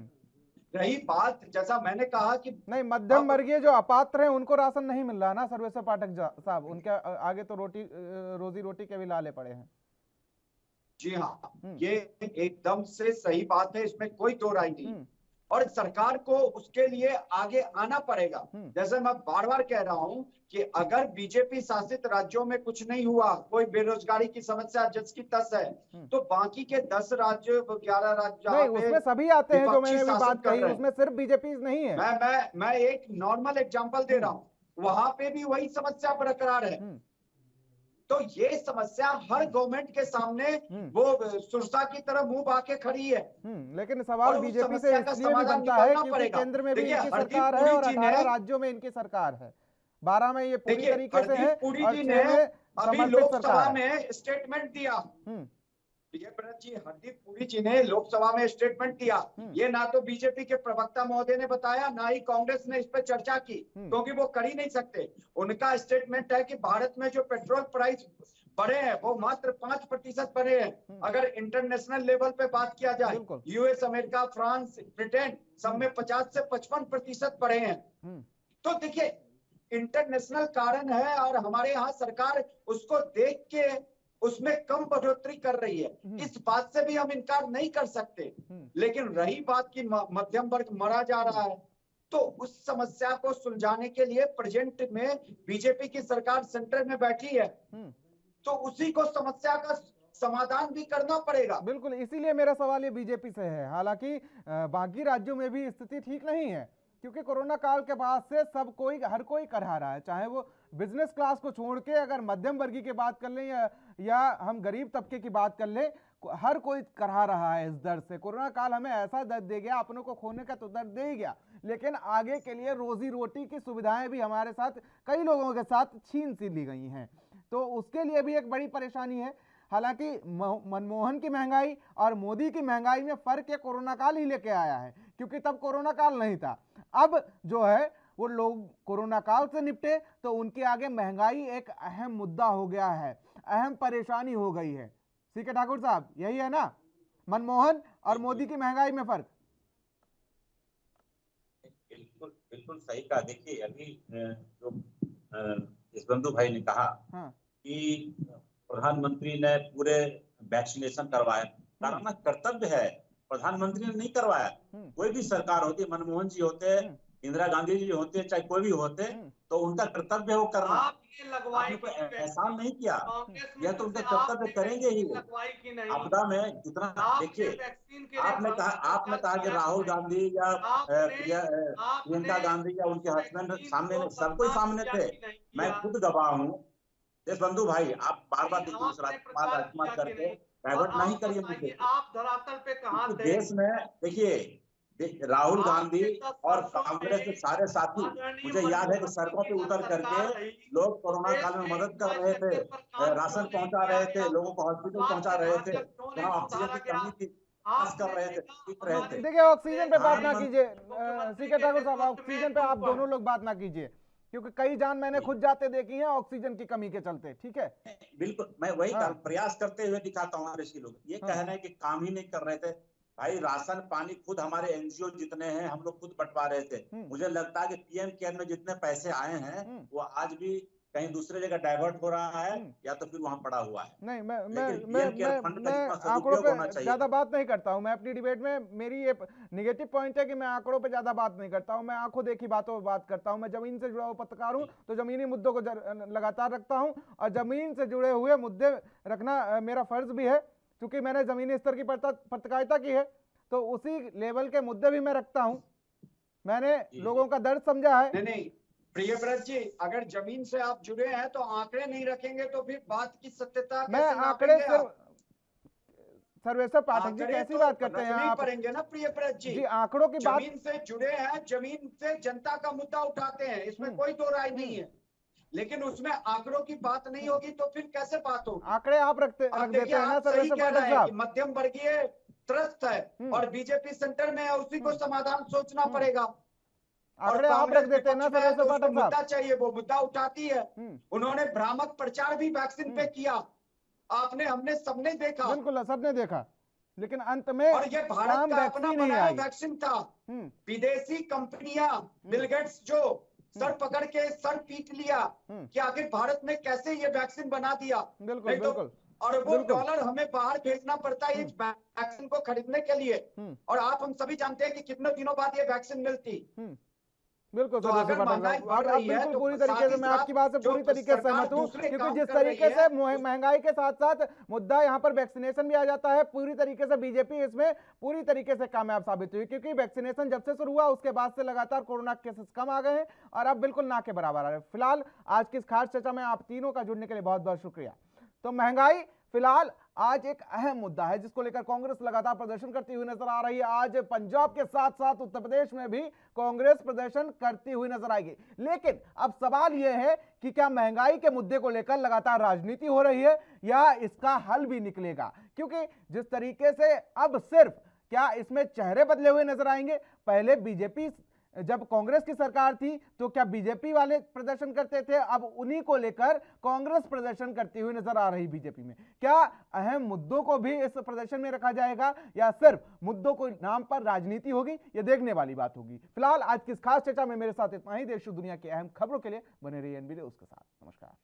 रही बात, जैसा मैंने कहा कि नहीं, मध्यम वर्गीय जो अपात्र हैं उनको राशन नहीं मिल रहा ना सर्वेश्वर पाठक साहब, उनके आगे तो रोजी रोटी के भी लाले पड़े हैं। जी हाँ, ये एकदम से सही बात है, इसमें कोई दो राय नहीं। और सरकार को उसके लिए आगे आना पड़ेगा। जैसे मैं बार बार कह रहा हूं कि अगर बीजेपी शासित राज्यों में कुछ नहीं हुआ, कोई बेरोजगारी की समस्या जस की तस है, तो बाकी के 10 राज्य 11 राज्य नहीं, उसमें सभी आते हैं जो मैंने भी बात कही, उसमें सिर्फ बीजेपी नहीं है। मैं एक नॉर्मल एग्जांपल दे रहा हूं, वहां पे भी वही समस्या बरकरार है। तो ये समस्या हर गवर्नमेंट के सामने वो सुरसा की तरह मुंह बाके खड़ी है। लेकिन सवाल और उस बीजेपी से समस्या का इसलिए भी समाधान बनता है निकालना क्योंकि पड़ेगा। केंद्र में भी देखिए, इनकी हरदीप सरकार है पुरी और जी ने 18 राज्यों में इनकी सरकार है, 12 में ये पूरी देखिए, तरीके से है हरदीप पुरी और जी 6 ने में अभी समर्पित लोकसभा सरकार है। में स्टेटमेंट दिया। प्रियव्रत जी, हरदीप पुरी जी ने लोकसभा में स्टेटमेंट दिया। ये ना तो बीजेपी के प्रवक्ता महोदय ने बताया, ना ही कांग्रेस ने इस पर चर्चा की, क्योंकि वो कर ही नहीं सकते। उनका स्टेटमेंट है कि भारत में जो पेट्रोल प्राइस बढ़े हैं वो मात्र 5% बढ़े हैं। अगर इंटरनेशनल लेवल पे बात किया जाए, यूएस, अमेरिका, फ्रांस, ब्रिटेन सब में 50 से 55% बढ़े हैं। तो देखिए, इंटरनेशनल कारण है और हमारे यहाँ सरकार उसको देख के उसमें कम बढ़ोतरी कर रही है। इस बात से भी हम इनकार नहीं कर सकते। लेकिन रही बात की मध्यम वर्ग मरा जा रहा है, तो उस समस्या को सुलझाने के लिए प्रेजेंट में बीजेपी की सरकार सेंटर में बैठी है, तो उसी को समस्या का समाधान भी करना पड़ेगा। बिल्कुल, इसीलिए मेरा सवाल ये बीजेपी से है। हालांकि बाकी राज्यों में भी स्थिति ठीक नहीं है, क्योंकि कोरोना काल के बाद से सब कोई, हर कोई करहा रहा है, चाहे वो बिजनेस क्लास को छोड़ के अगर मध्यम वर्गीय की बात कर लें या हम गरीब तबके की बात कर लें, हर कोई करहा रहा है इस दर्द से। कोरोना काल हमें ऐसा दर्द दे गया, अपनों को खोने का तो दर्द दे ही गया, लेकिन आगे के लिए रोजी रोटी की सुविधाएं भी हमारे साथ, कई लोगों के साथ छीन सी ली गई हैं, तो उसके लिए भी एक बड़ी परेशानी है। हालांकि मनमोहन की महंगाई और मोदी की महंगाई में फर्क ये कोरोना काल ही लेके आया है, क्योंकि तब कोरोना काल नहीं था। अब जो है वो लोग कोरोना काल से निपटे तो उनके आगे महंगाई एक अहम मुद्दा हो गया है, अहम परेशानी हो गई है। सीके ठाकुर साहब, यही है ना मनमोहन और मोदी की महंगाई में फर्क? बिल्कुल बिल्कुल सही कहा। देखिए, अभी जो यशवंतु भाई ने कहा कि प्रधानमंत्री ने पूरे वैक्सीनेशन करवाया, कराना कर्तव्य है, प्रधानमंत्री ने नहीं करवाया। कोई भी सरकार होती, मनमोहन जी होते, इंदिरा गांधी जी होते, चाहे कोई भी होते, तो उनका कर्तव्य है वो करना। आपने एहसान नहीं किया, यह तो उनका कर्तव्य करेंगे ही। आपदा में जितना, देखिए, आपने कहा कि राहुल गांधी या प्रियंका गांधी या उनके हस्बैंड सामने, सबको सामने थे। मैं खुद गवाह हूँ। बंधु भाई, आप बार बार राजकुमार करके डाइवर्ट नहीं करिए मुझे। आप धरातल पे कहां थे? देश में देखिए, राहुल गांधी और कांग्रेस के सारे साथी, मुझे याद है कि सड़कों पे उतर करके लोग कोरोना काल में मदद कर रहे थे, राशन पहुंचा रहे थे, लोगों को हॉस्पिटल पहुंचा रहे थे, जहाँ ऑक्सीजन की कमी थी कर रहे थे, ठीक रहे थे। देखिए, ऑक्सीजन पे बात ना कीजिए सीके ठाकुर साहब, ऑक्सीजन पे आप दोनों लोग बात ना कीजिए, क्योंकि कई जान मैंने खुद जाते देखी हैं ऑक्सीजन की कमी के चलते। ठीक है, बिल्कुल, मैं वही प्रयास करते हुए दिखाता हूँ। के लोग ये कह रहे हैं कि काम ही नहीं कर रहे थे। भाई, राशन पानी खुद हमारे एनजीओ जितने हैं हम लोग खुद बंटवा रहे थे। मुझे लगता है कि पीएम केयर में जितने पैसे आए हैं वो आज भी कहीं दूसरे जगह डाइवर्ट हो रहा है या तो फिर वहां पड़ा हुआ है। नहीं, मैं आंकड़ों पे ज्यादा बात नहीं करता हूं। मैं अपनी डिबेट में, मेरी ये निगेटिव पॉइंट है कि मैं आंकड़ों पे ज्यादा बात नहीं करता हूं, मैं आंखों देखी बातों पर बात करता हूं। मैं जमीन से जुड़ा हुआ पत्रकार हूं, तो जमीनी मुद्दों को लगातार रखता हूं, और जमीन से जुड़े हुए मुद्दे रखना मेरा फर्ज भी है, क्योंकि मैंने जमीनी स्तर की पत्रकारिता की है, तो उसी लेवल के मुद्दे भी मैं रखता हूं। मैंने लोगों का दर्द समझा है। नहीं, प्रियव्रत जी, अगर जमीन से आप जुड़े हैं तो आंकड़े नहीं रखेंगे तो फिर बात की सत्यता मैं आंकड़े सर्वेश्वर पाठक जी कैसी बात करते हैं आप? पढ़ेंगे ना प्रियव्रत जी, आंकड़ों की बात, जमीन से जुड़े हैं, जमीन से जनता का मुद्दा उठाते हैं, इसमें कोई दो राय नहीं है, लेकिन उसमें आंकड़ों की बात नहीं होगी तो फिर कैसे बात होगी? आंकड़े आप रख देते हैं ना सर्वेश्वर पाठक साहब। मध्यम वर्गीय त्रस्त है और बीजेपी सेंटर में है, उसी को समाधान सोचना पड़ेगा। आंकड़े आप रख देते हैं ना सर्वेश्वर पाठक साहब। मुद्दा चाहिए, वो मुद्दा उठाती है। उन्होंने भ्रामक प्रचार भी वैक्सीन पे किया, आपने, हमने, सबने देखा। बिल्कुल, सबने देखा, लेकिन अंत में और ये भारत का अपना बनाया वैक्सीन था। विदेशी कंपनियां, बिल गेट्स जो सर पकड़ के सर पीट लिया कि आखिर भारत में कैसे ये वैक्सीन बना दिया। बिल्कुल बिल्कुल। और वो डॉलर हमें बाहर भेजना पड़ता है इस वैक्सीन को खरीदने के लिए, और आप हम सभी जानते हैं कि कितने दिनों बाद ये वैक्सीन मिलती। बिल्कुल तो सर, अगर महंगाई बढ़ आप रही है बिल्कुल तो पूरी साथ तरीके ही से, मैं साथ आपकी बात से जो पूरी तरीके से सरकार सहमत हूँ, दूसरे क्योंकि काम जिस कर रही तरीके है से महंगाई के साथ साथ मुद्दा यहाँ पर वैक्सीनेशन भी आ जाता है, पूरी तरीके से बीजेपी इसमें पूरी तरीके से कामयाब साबित हुई, क्योंकि वैक्सीनेशन जब से शुरू हुआ उसके बाद से लगातार कोरोना केसेस कम आ गए हैं और अब बिल्कुल ना के बराबर आ रहे हैं। फिलहाल आज की इस खास चर्चा में आप तीनों का जुड़ने के लिए बहुत बहुत शुक्रिया। तो महंगाई फिलहाल आज एक अहम मुद्दा है जिसको लेकर कांग्रेस लगातार प्रदर्शन करती हुई नजर आ रही है। आज पंजाब के साथ साथ उत्तर प्रदेश में भी कांग्रेस प्रदर्शन करती हुई नजर आएगी। लेकिन अब सवाल यह है कि क्या महंगाई के मुद्दे को लेकर लगातार राजनीति हो रही है या इसका हल भी निकलेगा, क्योंकि जिस तरीके से अब सिर्फ क्या इसमें चेहरे बदले हुए नजर आएंगे। पहले बीजेपी, जब कांग्रेस की सरकार थी तो क्या बीजेपी वाले प्रदर्शन करते थे, अब उन्हीं को लेकर कांग्रेस प्रदर्शन करती हुई नजर आ रही बीजेपी में। क्या अहम मुद्दों को भी इस प्रदर्शन में रखा जाएगा या सिर्फ मुद्दों को नाम पर राजनीति होगी, यह देखने वाली बात होगी। फिलहाल आज की इस खास चर्चा में मेरे साथ इतना ही। देश और दुनिया की अहम खबरों के लिए बने रहिए एनबी न्यूज़ के साथ। नमस्कार।